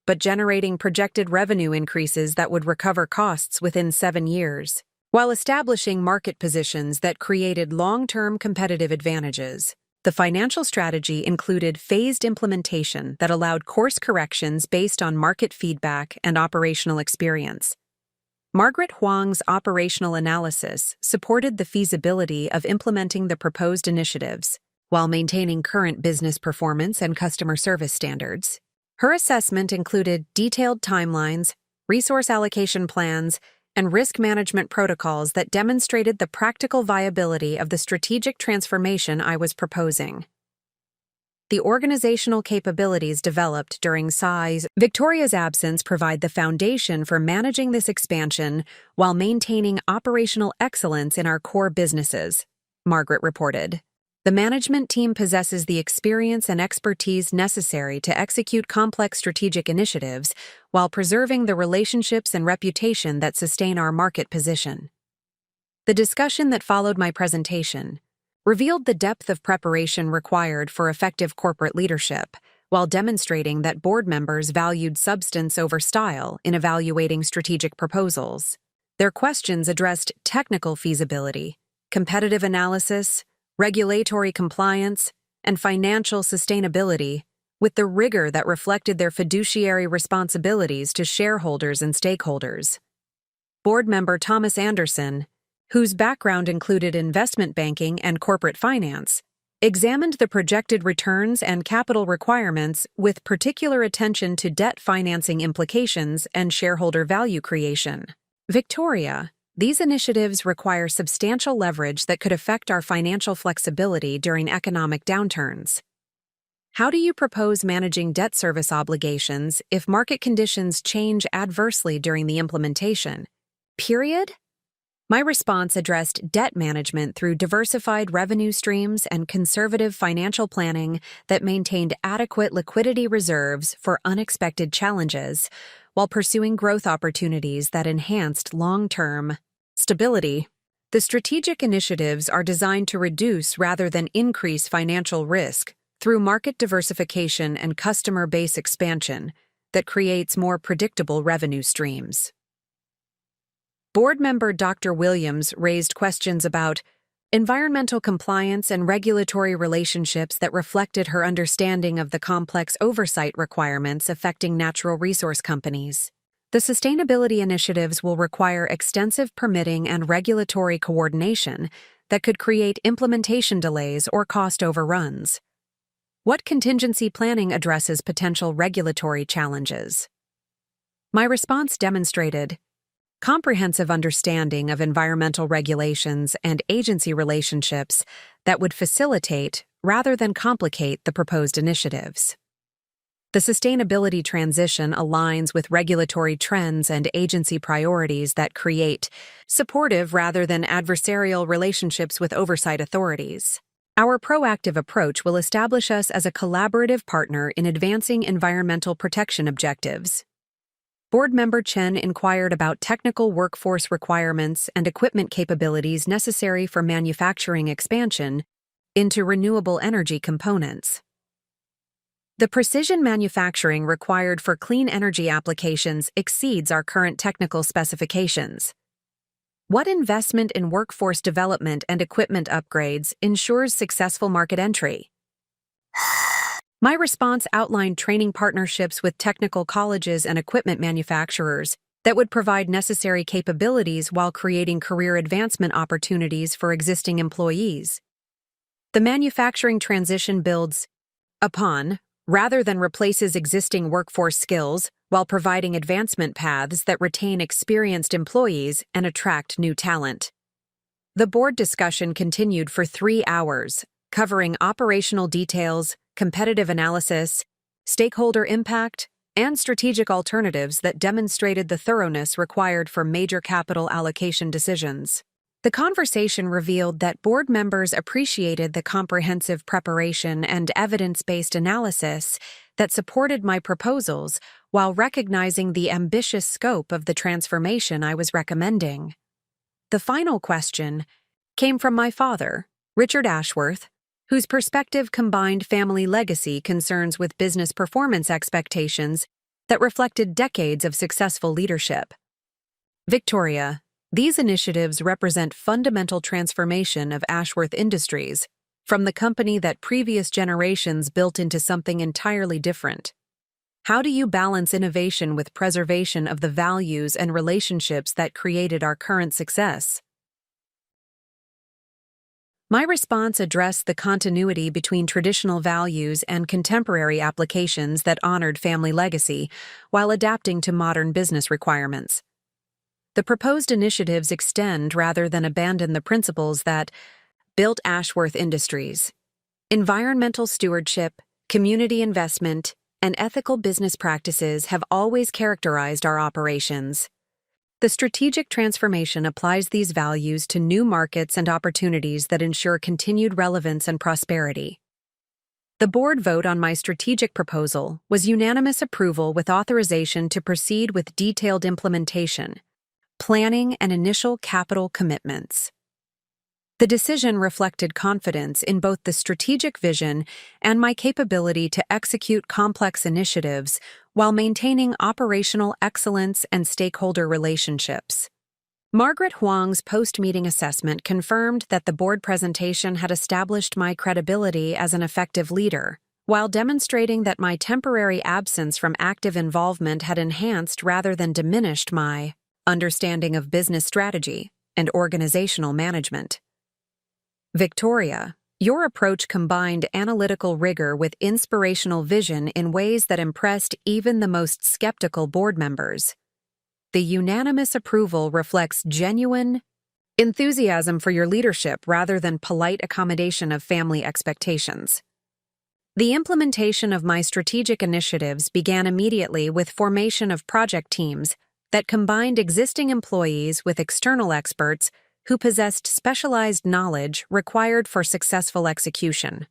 but generating projected revenue increases that would recover costs within 7 years, while establishing market positions that created long-term competitive advantages. The financial strategy included phased implementation that allowed course corrections based on market feedback and operational experience. Margaret Huang's operational analysis supported the feasibility of implementing the proposed initiatives while maintaining current business performance and customer service standards. Her assessment included detailed timelines, resource allocation plans, and risk management protocols that demonstrated the practical viability of the strategic transformation I was proposing. The organizational capabilities developed during Victoria's absence provide the foundation for managing this expansion while maintaining operational excellence in our core businesses, Margaret reported. The management team possesses the experience and expertise necessary to execute complex strategic initiatives while preserving the relationships and reputation that sustain our market position. The discussion that followed my presentation revealed the depth of preparation required for effective corporate leadership, while demonstrating that board members valued substance over style in evaluating strategic proposals. Their questions addressed technical feasibility, competitive analysis, regulatory compliance, and financial sustainability, with the rigor that reflected their fiduciary responsibilities to shareholders and stakeholders. Board member Thomas Anderson, whose background included investment banking and corporate finance, examined the projected returns and capital requirements with particular attention to debt financing implications and shareholder value creation. Victoria, these initiatives require substantial leverage that could affect our financial flexibility during economic downturns. How do you propose managing debt service obligations if market conditions change adversely during the implementation? Period? My response addressed debt management through diversified revenue streams and conservative financial planning that maintained adequate liquidity reserves for unexpected challenges, while pursuing growth opportunities that enhanced long-term stability. The strategic initiatives are designed to reduce rather than increase financial risk through market diversification and customer base expansion that creates more predictable revenue streams. Board member Dr. Williams raised questions about environmental compliance and regulatory relationships that reflected her understanding of the complex oversight requirements affecting natural resource companies. The sustainability initiatives will require extensive permitting and regulatory coordination that could create implementation delays or cost overruns. What contingency planning addresses potential regulatory challenges? My response demonstrated comprehensive understanding of environmental regulations and agency relationships that would facilitate rather than complicate the proposed initiatives. The sustainability transition aligns with regulatory trends and agency priorities that create supportive rather than adversarial relationships with oversight authorities. Our proactive approach will establish us as a collaborative partner in advancing environmental protection objectives. Board member Chen inquired about technical workforce requirements and equipment capabilities necessary for manufacturing expansion into renewable energy components. The precision manufacturing required for clean energy applications exceeds our current technical specifications. What investment in workforce development and equipment upgrades ensures successful market entry? My response outlined training partnerships with technical colleges and equipment manufacturers that would provide necessary capabilities while creating career advancement opportunities for existing employees. The manufacturing transition builds upon, rather than replaces existing workforce skills, while providing advancement paths that retain experienced employees and attract new talent. The board discussion continued for 3 hours, covering operational details, competitive analysis, stakeholder impact, and strategic alternatives that demonstrated the thoroughness required for major capital allocation decisions. The conversation revealed that board members appreciated the comprehensive preparation and evidence-based analysis that supported my proposals while recognizing the ambitious scope of the transformation I was recommending. The final question came from my father, Richard Ashworth, whose perspective combined family legacy concerns with business performance expectations that reflected decades of successful leadership. Victoria, these initiatives represent fundamental transformation of Ashworth Industries from the company that previous generations built into something entirely different. How do you balance innovation with preservation of the values and relationships that created our current success? My response addressed the continuity between traditional values and contemporary applications that honored family legacy while adapting to modern business requirements. The proposed initiatives extend rather than abandon the principles that built Ashworth Industries. Environmental stewardship, community investment, and ethical business practices have always characterized our operations. The strategic transformation applies these values to new markets and opportunities that ensure continued relevance and prosperity. The board vote on my strategic proposal was unanimous approval with authorization to proceed with detailed implementation, planning, and initial capital commitments. The decision reflected confidence in both the strategic vision and my capability to execute complex initiatives while maintaining operational excellence and stakeholder relationships. Margaret Huang's post-meeting assessment confirmed that the board presentation had established my credibility as an effective leader, while demonstrating that my temporary absence from active involvement had enhanced rather than diminished my understanding of business strategy and organizational management. Victoria, your approach combined analytical rigor with inspirational vision in ways that impressed even the most skeptical board members. The unanimous approval reflects genuine enthusiasm for your leadership rather than polite accommodation of family expectations. The implementation of my strategic initiatives began immediately with formation of project teams that combined existing employees with external experts who possessed specialized knowledge required for successful execution.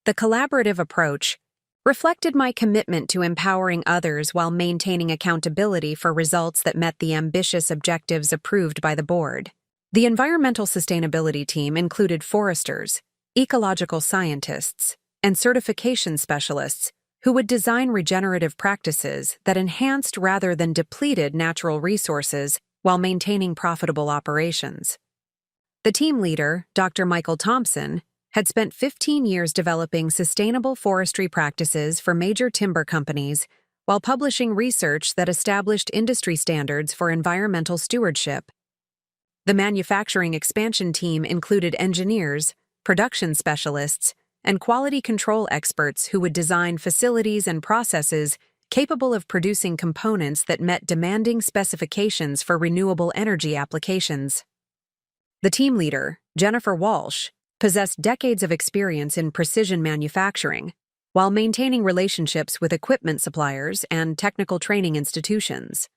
The collaborative approach reflected my commitment to empowering others while maintaining accountability for results that met the ambitious objectives approved by the board. The environmental sustainability team included foresters, ecological scientists, and certification specialists who would design regenerative practices that enhanced rather than depleted natural resources while maintaining profitable operations. The team leader, Dr. Michael Thompson, had spent 15 years developing sustainable forestry practices for major timber companies while publishing research that established industry standards for environmental stewardship. The manufacturing expansion team included engineers, production specialists, and quality control experts who would design facilities and processes capable of producing components that met demanding specifications for renewable energy applications. The team leader, Jennifer Walsh, possessed decades of experience in precision manufacturing, while maintaining relationships with equipment suppliers and technical training institutions.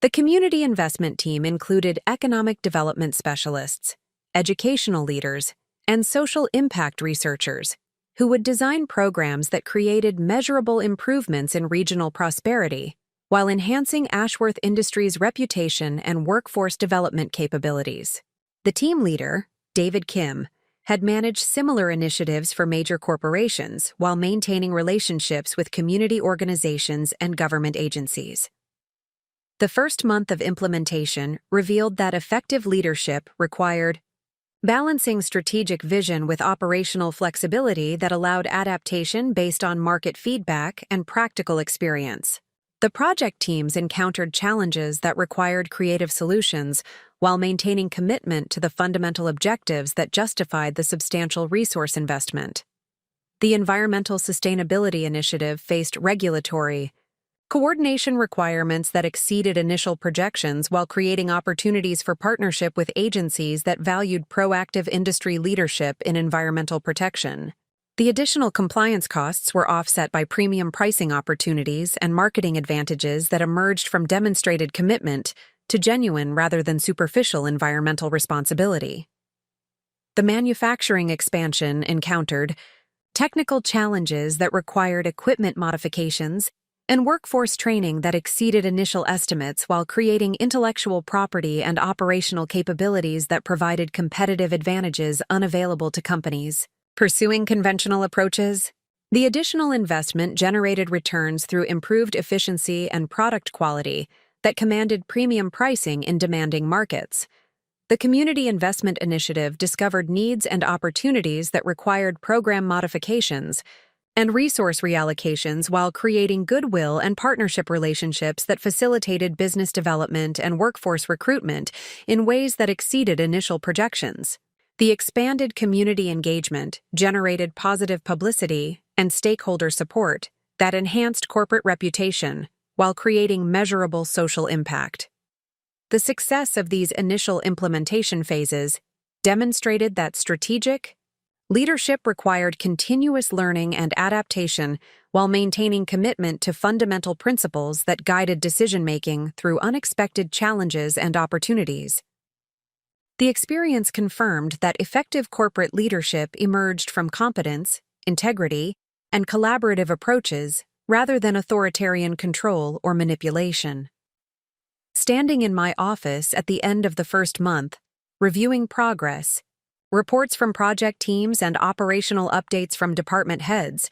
The community investment team included economic development specialists, educational leaders, and social impact researchers who would design programs that created measurable improvements in regional prosperity while enhancing Ashworth Industries' reputation and workforce development capabilities. The team leader, David Kim, had managed similar initiatives for major corporations while maintaining relationships with community organizations and government agencies. The first month of implementation revealed that effective leadership required balancing strategic vision with operational flexibility that allowed adaptation based on market feedback and practical experience. The project teams encountered challenges that required creative solutions while maintaining commitment to the fundamental objectives that justified the substantial resource investment. The Environmental Sustainability Initiative faced regulatory coordination requirements that exceeded initial projections while creating opportunities for partnership with agencies that valued proactive industry leadership in environmental protection. The additional compliance costs were offset by premium pricing opportunities and marketing advantages that emerged from demonstrated commitment to genuine rather than superficial environmental responsibility. The manufacturing expansion encountered technical challenges that required equipment modifications and workforce training that exceeded initial estimates while creating intellectual property and operational capabilities that provided competitive advantages unavailable to companies pursuing conventional approaches. The additional investment generated returns through improved efficiency and product quality that commanded premium pricing in demanding markets. The Community Investment Initiative discovered needs and opportunities that required program modifications and resource reallocations while creating goodwill and partnership relationships that facilitated business development and workforce recruitment in ways that exceeded initial projections. The expanded community engagement generated positive publicity and stakeholder support that enhanced corporate reputation while creating measurable social impact. The success of these initial implementation phases demonstrated that strategic leadership required continuous learning and adaptation while maintaining commitment to fundamental principles that guided decision-making through unexpected challenges and opportunities. The experience confirmed that effective corporate leadership emerged from competence, integrity, and collaborative approaches rather than authoritarian control or manipulation. Standing in my office at the end of the first month, reviewing progress, reports from project teams, and operational updates from department heads,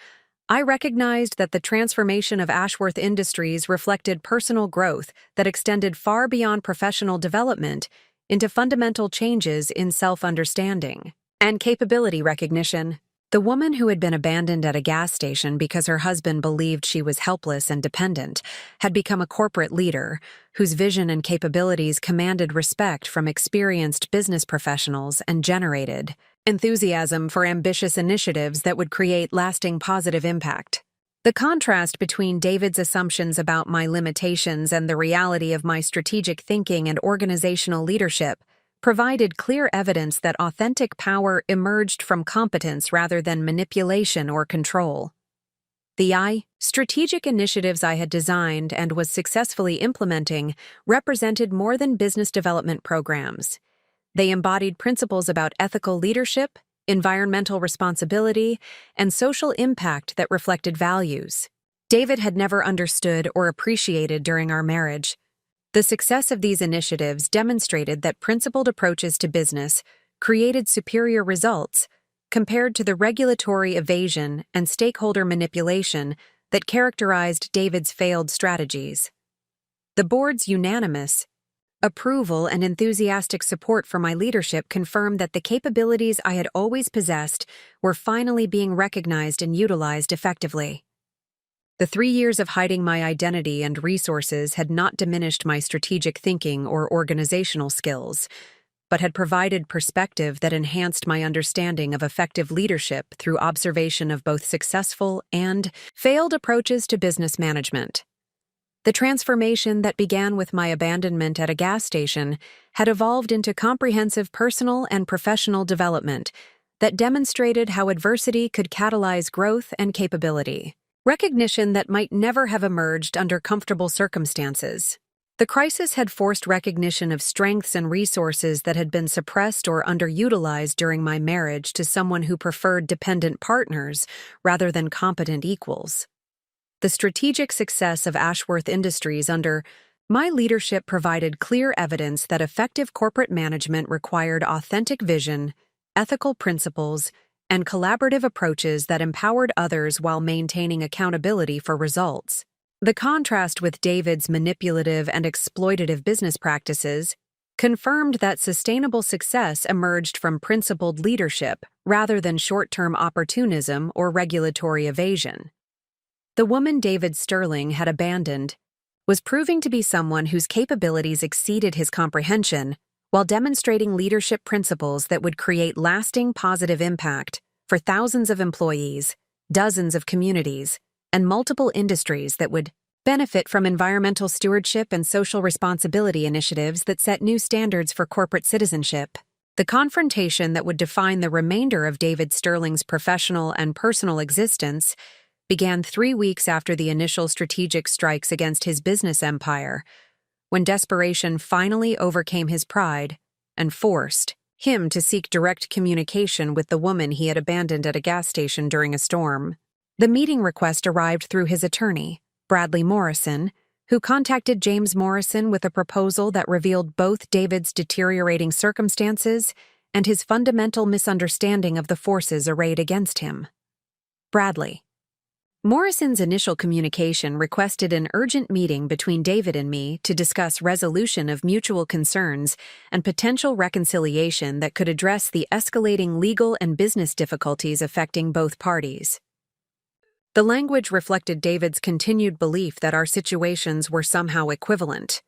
I recognized that the transformation of Ashworth Industries reflected personal growth that extended far beyond professional development into fundamental changes in self-understanding and capability recognition. The woman who had been abandoned at a gas station because her husband believed she was helpless and dependent had become a corporate leader whose vision and capabilities commanded respect from experienced business professionals and generated enthusiasm for ambitious initiatives that would create lasting positive impact. The contrast between David's assumptions about my limitations and the reality of my strategic thinking and organizational leadership provided clear evidence that authentic power emerged from competence rather than manipulation or control. The strategic initiatives I had designed and was successfully implementing represented more than business development programs. They embodied principles about ethical leadership, environmental responsibility, and social impact that reflected values David had never understood or appreciated during our marriage. The success of these initiatives demonstrated that principled approaches to business created superior results compared to the regulatory evasion and stakeholder manipulation that characterized David's failed strategies. The board's unanimous approval and enthusiastic support for my leadership confirmed that the capabilities I had always possessed were finally being recognized and utilized effectively. The 3 years of hiding my identity and resources had not diminished my strategic thinking or organizational skills, but had provided perspective that enhanced my understanding of effective leadership through observation of both successful and failed approaches to business management. The transformation that began with my abandonment at a gas station had evolved into comprehensive personal and professional development that demonstrated how adversity could catalyze growth and capability. Recognition that might never have emerged under comfortable circumstances. The crisis had forced recognition of strengths and resources that had been suppressed or underutilized during my marriage to someone who preferred dependent partners rather than competent equals. The strategic success of Ashworth Industries under my leadership provided clear evidence that effective corporate management required authentic vision, ethical principles, and collaborative approaches that empowered others while maintaining accountability for results. The contrast with David's manipulative and exploitative business practices confirmed that sustainable success emerged from principled leadership rather than short-term opportunism or regulatory evasion. The woman David Sterling had abandoned was proving to be someone whose capabilities exceeded his comprehension, while demonstrating leadership principles that would create lasting positive impact for thousands of employees, dozens of communities, and multiple industries that would benefit from environmental stewardship and social responsibility initiatives that set new standards for corporate citizenship. The confrontation that would define the remainder of David Sterling's professional and personal existence began 3 weeks after the initial strategic strikes against his business empire, when desperation finally overcame his pride and forced him to seek direct communication with the woman he had abandoned at a gas station during a storm. The meeting request arrived through his attorney, Bradley Morrison, who contacted James Morrison with a proposal that revealed both David's deteriorating circumstances and his fundamental misunderstanding of the forces arrayed against him. Bradley. Morrison's initial communication requested an urgent meeting between David and me to discuss resolution of mutual concerns and potential reconciliation that could address the escalating legal and business difficulties affecting both parties. The language reflected David's continued belief that our situations were somehow equivalent,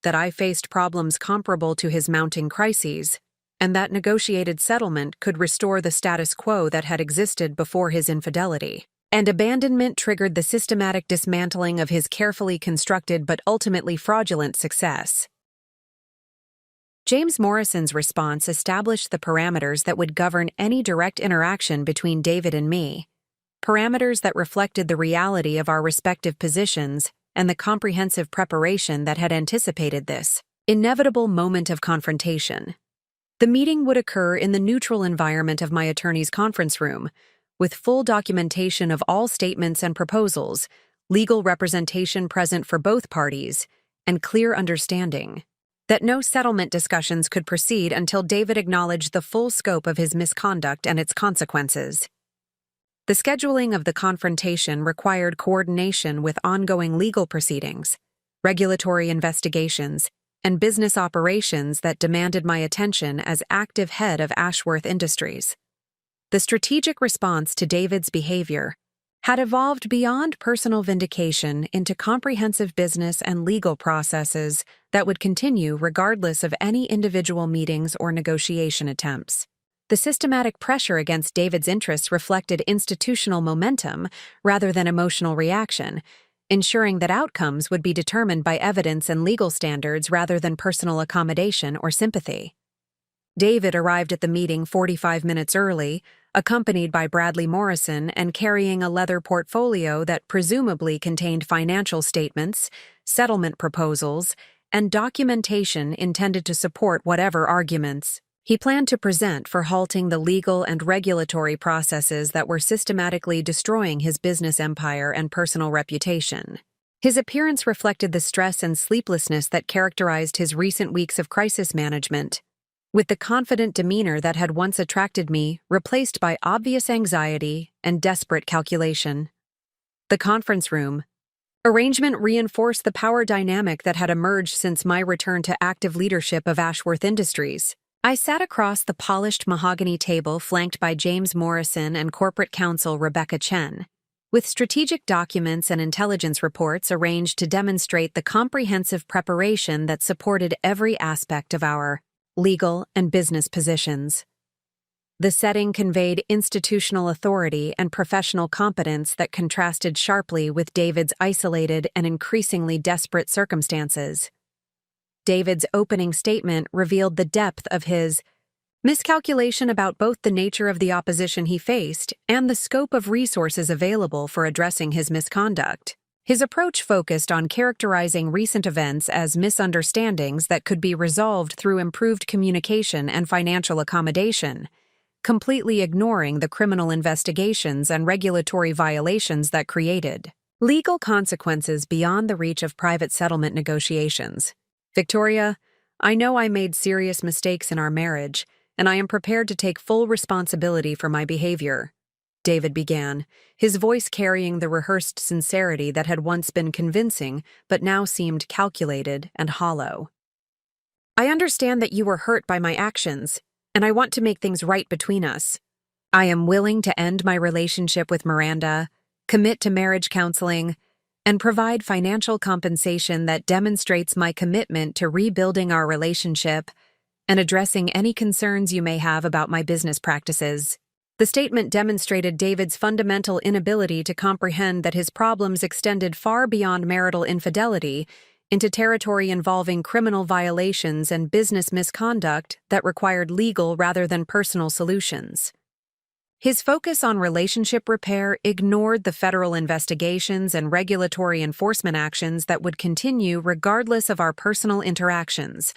that I faced problems comparable to his mounting crises, and that negotiated settlement could restore the status quo that had existed before his infidelity. And abandonment triggered the systematic dismantling of his carefully constructed but ultimately fraudulent success. James Morrison's response established the parameters that would govern any direct interaction between David and me, parameters that reflected the reality of our respective positions and the comprehensive preparation that had anticipated this inevitable moment of confrontation. The meeting would occur in the neutral environment of my attorney's conference room, with full documentation of all statements and proposals, legal representation present for both parties, and clear understanding that no settlement discussions could proceed until David acknowledged the full scope of his misconduct and its consequences. The scheduling of the confrontation required coordination with ongoing legal proceedings, regulatory investigations, and business operations that demanded my attention as active head of Ashworth Industries. The strategic response to David's behavior had evolved beyond personal vindication into comprehensive business and legal processes that would continue regardless of any individual meetings or negotiation attempts. The systematic pressure against David's interests reflected institutional momentum rather than emotional reaction, ensuring that outcomes would be determined by evidence and legal standards rather than personal accommodation or sympathy. David arrived at the meeting 45 minutes early, accompanied by Bradley Morrison and carrying a leather portfolio that presumably contained financial statements, settlement proposals, and documentation intended to support whatever arguments he planned to present for halting the legal and regulatory processes that were systematically destroying his business empire and personal reputation. His appearance reflected the stress and sleeplessness that characterized his recent weeks of crisis management, with the confident demeanor that had once attracted me replaced by obvious anxiety and desperate calculation. The conference room arrangement reinforced the power dynamic that had emerged since my return to active leadership of Ashworth Industries. I sat across the polished mahogany table flanked by James Morrison and corporate counsel Rebecca Chen, with strategic documents and intelligence reports arranged to demonstrate the comprehensive preparation that supported every aspect of our legal and business positions. The setting conveyed institutional authority and professional competence that contrasted sharply with David's isolated and increasingly desperate circumstances. David's opening statement revealed the depth of his miscalculation about both the nature of the opposition he faced and the scope of resources available for addressing his misconduct. His approach focused on characterizing recent events as misunderstandings that could be resolved through improved communication and financial accommodation, completely ignoring the criminal investigations and regulatory violations that created legal consequences beyond the reach of private settlement negotiations. Victoria, I know I made serious mistakes in our marriage, and I am prepared to take full responsibility for my behavior, David began, his voice carrying the rehearsed sincerity that had once been convincing but now seemed calculated and hollow. I understand that you were hurt by my actions, and I want to make things right between us. I am willing to end my relationship with Miranda, commit to marriage counseling, and provide financial compensation that demonstrates my commitment to rebuilding our relationship and addressing any concerns you may have about my business practices. The statement demonstrated David's fundamental inability to comprehend that his problems extended far beyond marital infidelity into territory involving criminal violations and business misconduct that required legal rather than personal solutions. His focus on relationship repair ignored the federal investigations and regulatory enforcement actions that would continue regardless of our personal interactions,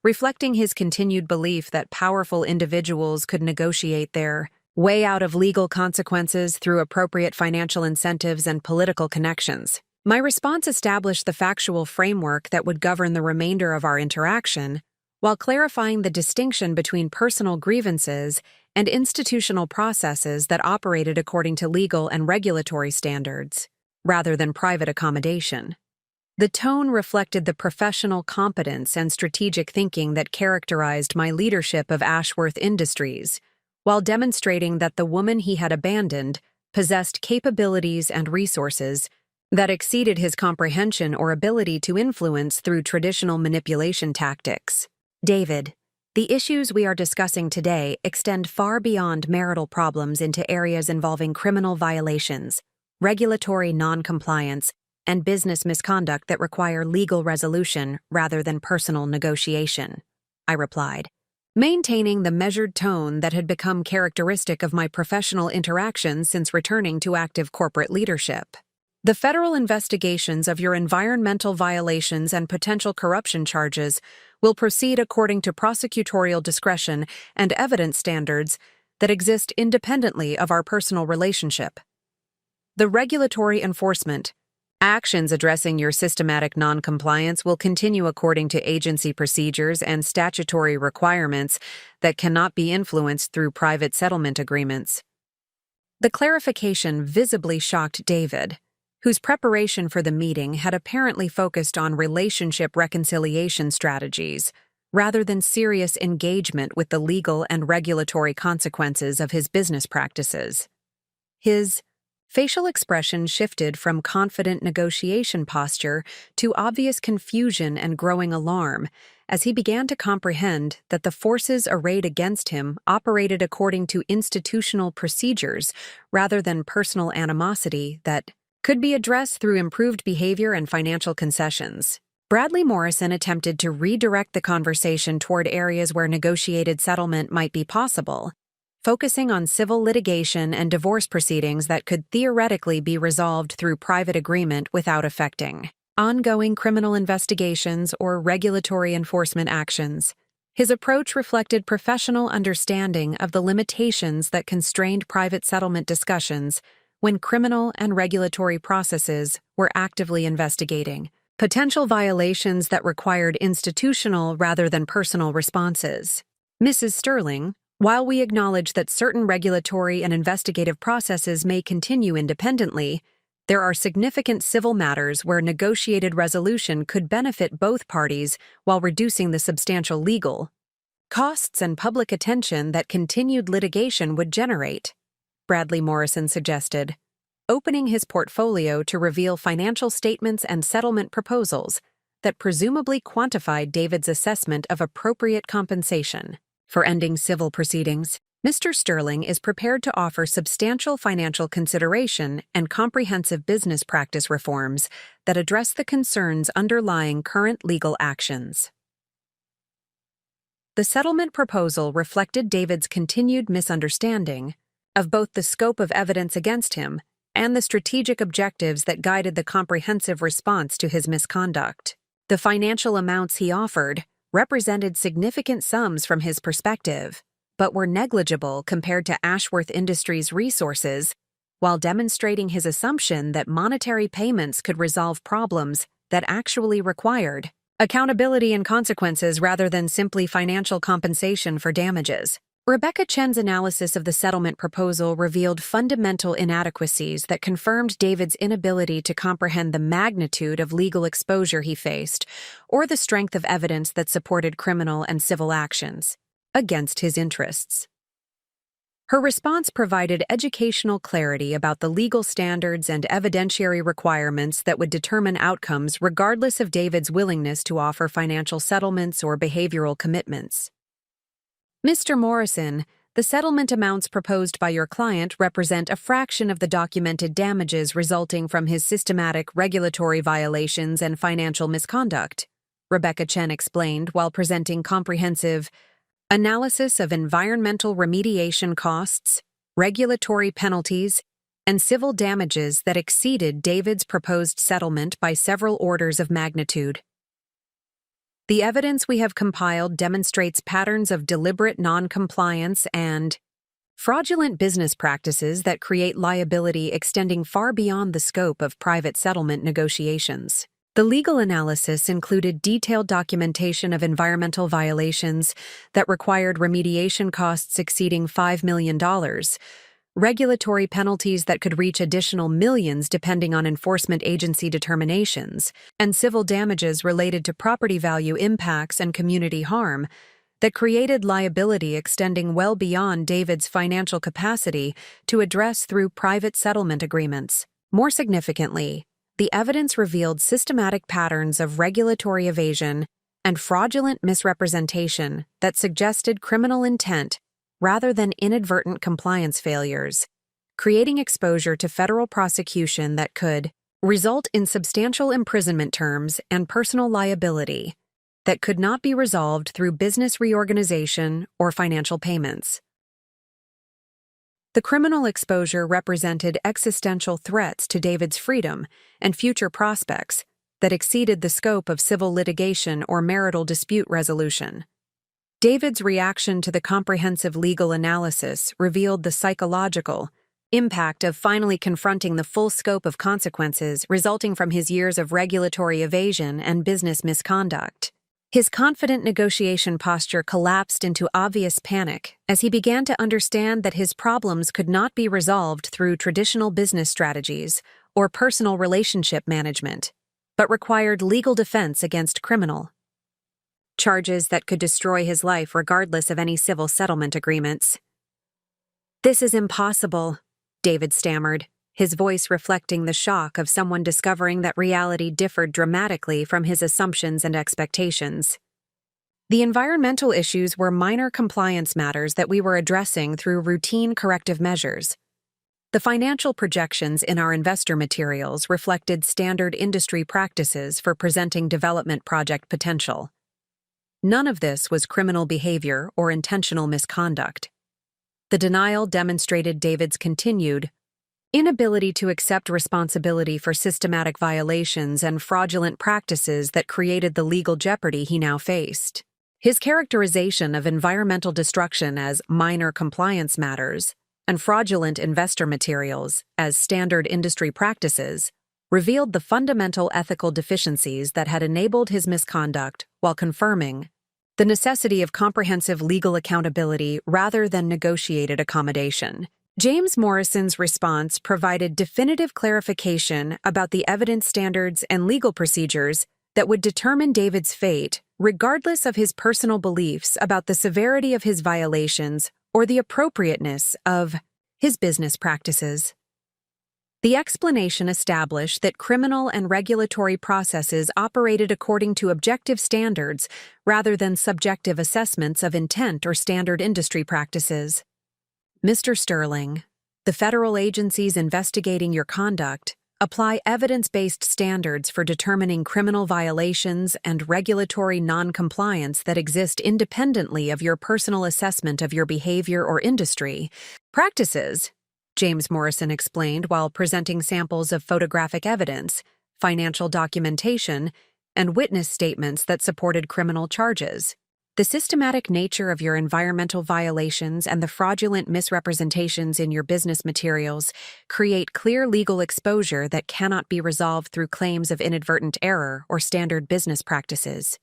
reflecting his continued belief that powerful individuals could negotiate their way out of legal consequences through appropriate financial incentives and political connections. My response established the factual framework that would govern the remainder of our interaction, while clarifying the distinction between personal grievances and institutional processes that operated according to legal and regulatory standards, rather than private accommodation. The tone reflected the professional competence and strategic thinking that characterized my leadership of Ashworth Industries, while demonstrating that the woman he had abandoned possessed capabilities and resources that exceeded his comprehension or ability to influence through traditional manipulation tactics. David, the issues we are discussing today extend far beyond marital problems into areas involving criminal violations, regulatory non-compliance, and business misconduct that require legal resolution rather than personal negotiation, I replied, maintaining the measured tone that had become characteristic of my professional interactions since returning to active corporate leadership. The federal investigations of your environmental violations and potential corruption charges will proceed according to prosecutorial discretion and evidence standards that exist independently of our personal relationship. The regulatory enforcement actions addressing your systematic noncompliance will continue according to agency procedures and statutory requirements that cannot be influenced through private settlement agreements. The clarification visibly shocked David, whose preparation for the meeting had apparently focused on relationship reconciliation strategies rather than serious engagement with the legal and regulatory consequences of his business practices. His facial expression shifted from confident negotiation posture to obvious confusion and growing alarm as he began to comprehend that the forces arrayed against him operated according to institutional procedures rather than personal animosity that could be addressed through improved behavior and financial concessions. Bradley Morrison attempted to redirect the conversation toward areas where negotiated settlement might be possible, focusing on civil litigation and divorce proceedings that could theoretically be resolved through private agreement without affecting ongoing criminal investigations or regulatory enforcement actions. His approach reflected professional understanding of the limitations that constrained private settlement discussions when criminal and regulatory processes were actively investigating potential violations that required institutional rather than personal responses. Mrs. Sterling, while we acknowledge that certain regulatory and investigative processes may continue independently, there are significant civil matters where negotiated resolution could benefit both parties while reducing the substantial legal costs and public attention that continued litigation would generate, Bradley Morrison suggested, opening his portfolio to reveal financial statements and settlement proposals that presumably quantified David's assessment of appropriate compensation for ending civil proceedings. Mr. Sterling is prepared to offer substantial financial consideration and comprehensive business practice reforms that address the concerns underlying current legal actions. The settlement proposal reflected David's continued misunderstanding of both the scope of evidence against him and the strategic objectives that guided the comprehensive response to his misconduct. The financial amounts he offered represented significant sums from his perspective, but were negligible compared to Ashworth Industries' resources, while demonstrating his assumption that monetary payments could resolve problems that actually required accountability and consequences rather than simply financial compensation for damages. Rebecca Chen's analysis of the settlement proposal revealed fundamental inadequacies that confirmed David's inability to comprehend the magnitude of legal exposure he faced or the strength of evidence that supported criminal and civil actions against his interests. Her response provided educational clarity about the legal standards and evidentiary requirements that would determine outcomes regardless of David's willingness to offer financial settlements or behavioral commitments. Mr. Morrison, the settlement amounts proposed by your client represent a fraction of the documented damages resulting from his systematic regulatory violations and financial misconduct, Rebecca Chen explained while presenting comprehensive analysis of environmental remediation costs, regulatory penalties, and civil damages that exceeded David's proposed settlement by several orders of magnitude. The evidence we have compiled demonstrates patterns of deliberate non-compliance and fraudulent business practices that create liability extending far beyond the scope of private settlement negotiations. The legal analysis included detailed documentation of environmental violations that required remediation costs exceeding $5 million, regulatory penalties that could reach additional millions depending on enforcement agency determinations, and civil damages related to property value impacts and community harm that created liability extending well beyond David's financial capacity to address through private settlement agreements. More significantly, the evidence revealed systematic patterns of regulatory evasion and fraudulent misrepresentation that suggested criminal intent rather than inadvertent compliance failures, creating exposure to federal prosecution that could result in substantial imprisonment terms and personal liability that could not be resolved through business reorganization or financial payments. The criminal exposure represented existential threats to David's freedom and future prospects that exceeded the scope of civil litigation or marital dispute resolution. David's reaction to the comprehensive legal analysis revealed the psychological impact of finally confronting the full scope of consequences resulting from his years of regulatory evasion and business misconduct. His confident negotiation posture collapsed into obvious panic as he began to understand that his problems could not be resolved through traditional business strategies or personal relationship management, but required legal defense against criminal charges that could destroy his life regardless of any civil settlement agreements. "This is impossible," David stammered, his voice reflecting the shock of someone discovering that reality differed dramatically from his assumptions and expectations. The environmental issues were minor compliance matters that we were addressing through routine corrective measures. The financial projections in our investor materials reflected standard industry practices for presenting development project potential. None of this was criminal behavior or intentional misconduct. The denial demonstrated David's continued inability to accept responsibility for systematic violations and fraudulent practices that created the legal jeopardy he now faced. His characterization of environmental destruction as minor compliance matters and fraudulent investor materials as standard industry practices revealed the fundamental ethical deficiencies that had enabled his misconduct while confirming the necessity of comprehensive legal accountability rather than negotiated accommodation. James Morrison's response provided definitive clarification about the evidence standards and legal procedures that would determine David's fate, regardless of his personal beliefs about the severity of his violations or the appropriateness of his business practices. The explanation established that criminal and regulatory processes operated according to objective standards rather than subjective assessments of intent or standard industry practices. Mr. Sterling, the federal agencies investigating your conduct apply evidence-based standards for determining criminal violations and regulatory non-compliance that exist independently of your personal assessment of your behavior or industry practices, James Morrison explained while presenting samples of photographic evidence, financial documentation, and witness statements that supported criminal charges. The systematic nature of your environmental violations and the fraudulent misrepresentations in your business materials create clear legal exposure that cannot be resolved through claims of inadvertent error or standard business practices.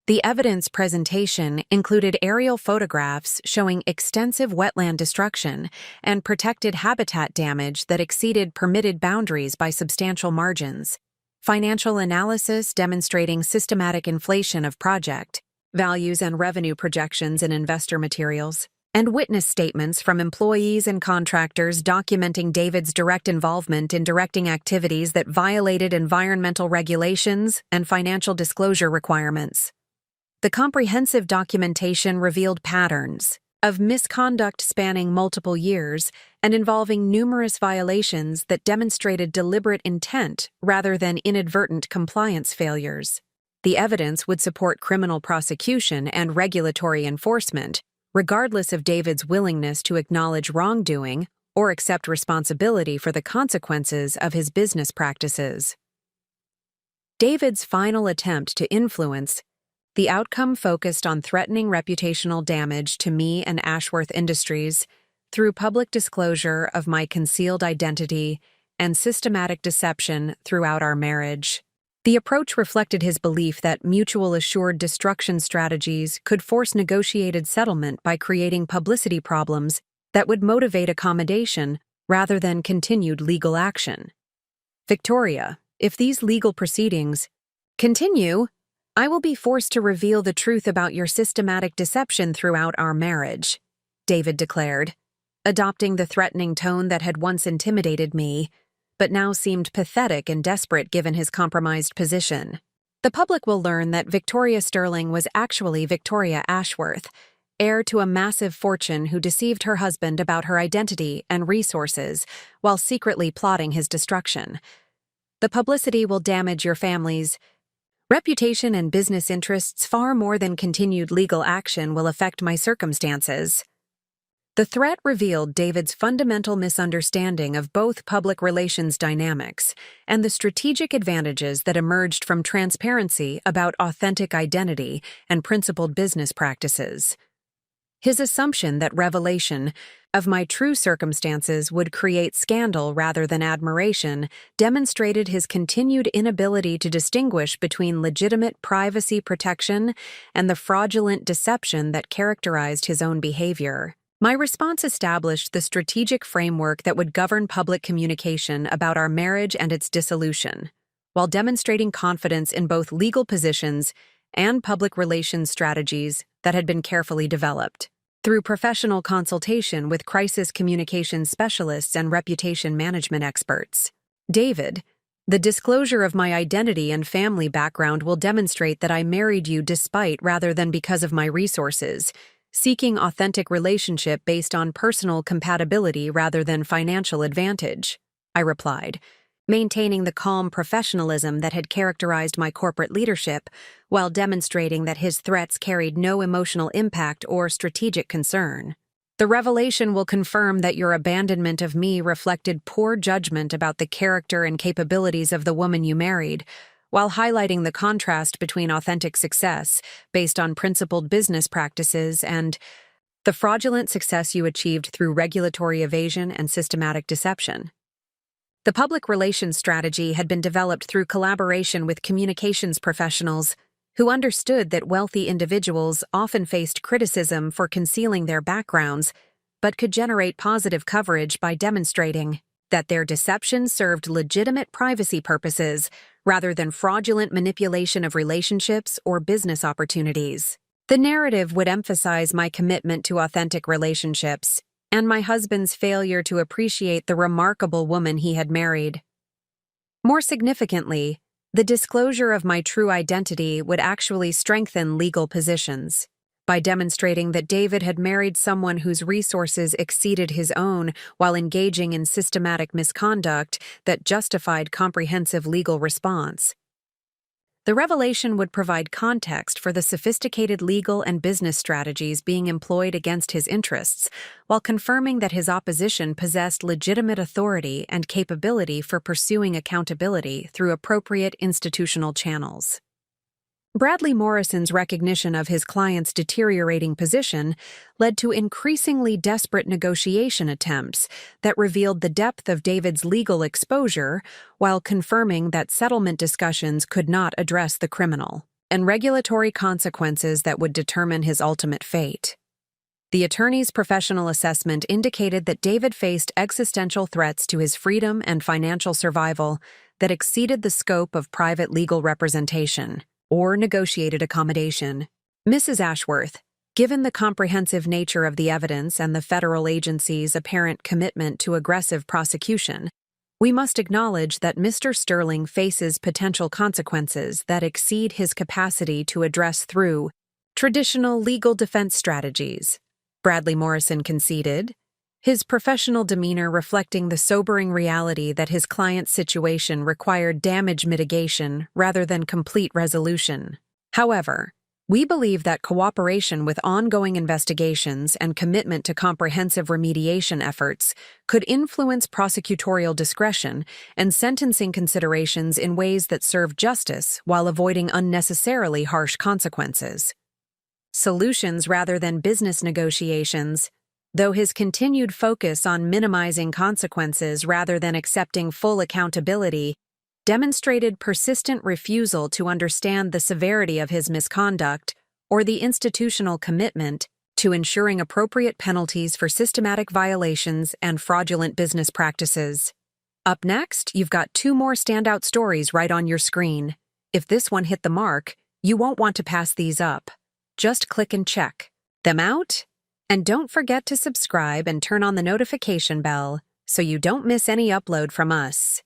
The evidence presentation included aerial photographs showing extensive wetland destruction and protected habitat damage that exceeded permitted boundaries by substantial margins, financial analysis demonstrating systematic inflation of project values and revenue projections in investor materials, and witness statements from employees and contractors documenting David's direct involvement in directing activities that violated environmental regulations and financial disclosure requirements. The comprehensive documentation revealed patterns of misconduct spanning multiple years and involving numerous violations that demonstrated deliberate intent rather than inadvertent compliance failures. The evidence would support criminal prosecution and regulatory enforcement, regardless of David's willingness to acknowledge wrongdoing or accept responsibility for the consequences of his business practices. David's final attempt to influence the outcome focused on threatening reputational damage to me and Ashworth Industries through public disclosure of my concealed identity and systematic deception throughout our marriage. The approach reflected his belief that mutual assured destruction strategies could force negotiated settlement by creating publicity problems that would motivate accommodation rather than continued legal action. Victoria, if these legal proceedings continue, I will be forced to reveal the truth about your systematic deception throughout our marriage, David declared, adopting the threatening tone that had once intimidated me, but now seemed pathetic and desperate given his compromised position. The public will learn that Victoria Sterling was actually Victoria Ashworth, heir to a massive fortune who deceived her husband about her identity and resources while secretly plotting his destruction. The publicity will damage your family's reputation and business interests far more than continued legal action will affect my circumstances. The threat revealed David's fundamental misunderstanding of both public relations dynamics and the strategic advantages that emerged from transparency about authentic identity and principled business practices. His assumption that revelation of my true circumstances would create scandal rather than admiration demonstrated his continued inability to distinguish between legitimate privacy protection and the fraudulent deception that characterized his own behavior. My response established the strategic framework that would govern public communication about our marriage and its dissolution, while demonstrating confidence in both legal positions and public relations strategies that had been carefully developed. Through professional consultation with crisis communication specialists and reputation management experts. David, the disclosure of my identity and family background will demonstrate that I married you despite rather than because of my resources, seeking authentic relationship based on personal compatibility rather than financial advantage, I replied, maintaining the calm professionalism that had characterized my corporate leadership while demonstrating that his threats carried no emotional impact or strategic concern. The revelation will confirm that your abandonment of me reflected poor judgment about the character and capabilities of the woman you married, while highlighting the contrast between authentic success, based on principled business practices, and the fraudulent success you achieved through regulatory evasion and systematic deception. The public relations strategy had been developed through collaboration with communications professionals who understood that wealthy individuals often faced criticism for concealing their backgrounds, but could generate positive coverage by demonstrating that their deception served legitimate privacy purposes rather than fraudulent manipulation of relationships or business opportunities. The narrative would emphasize my commitment to authentic relationships and my husband's failure to appreciate the remarkable woman he had married. More significantly, the disclosure of my true identity would actually strengthen legal positions by demonstrating that David had married someone whose resources exceeded his own while engaging in systematic misconduct that justified comprehensive legal response. The revelation would provide context for the sophisticated legal and business strategies being employed against his interests, while confirming that his opposition possessed legitimate authority and capability for pursuing accountability through appropriate institutional channels. Bradley Morrison's recognition of his client's deteriorating position led to increasingly desperate negotiation attempts that revealed the depth of David's legal exposure while confirming that settlement discussions could not address the criminal and regulatory consequences that would determine his ultimate fate. The attorney's professional assessment indicated that David faced existential threats to his freedom and financial survival that exceeded the scope of private legal representation or negotiated accommodation. Mrs. Ashworth, given the comprehensive nature of the evidence and the federal agency's apparent commitment to aggressive prosecution, we must acknowledge that Mr. Sterling faces potential consequences that exceed his capacity to address through traditional legal defense strategies, Bradley Morrison conceded, his professional demeanor reflecting the sobering reality that his client's situation required damage mitigation rather than complete resolution. However, we believe that cooperation with ongoing investigations and commitment to comprehensive remediation efforts could influence prosecutorial discretion and sentencing considerations in ways that serve justice while avoiding unnecessarily harsh consequences. Solutions rather than business negotiations. Though his continued focus on minimizing consequences rather than accepting full accountability demonstrated persistent refusal to understand the severity of his misconduct or the institutional commitment to ensuring appropriate penalties for systematic violations and fraudulent business practices. Up next, you've got 2 more standout stories right on your screen. If this one hit the mark, you won't want to pass these up. Just click and check them out. And don't forget to subscribe and turn on the notification bell so you don't miss any upload from us.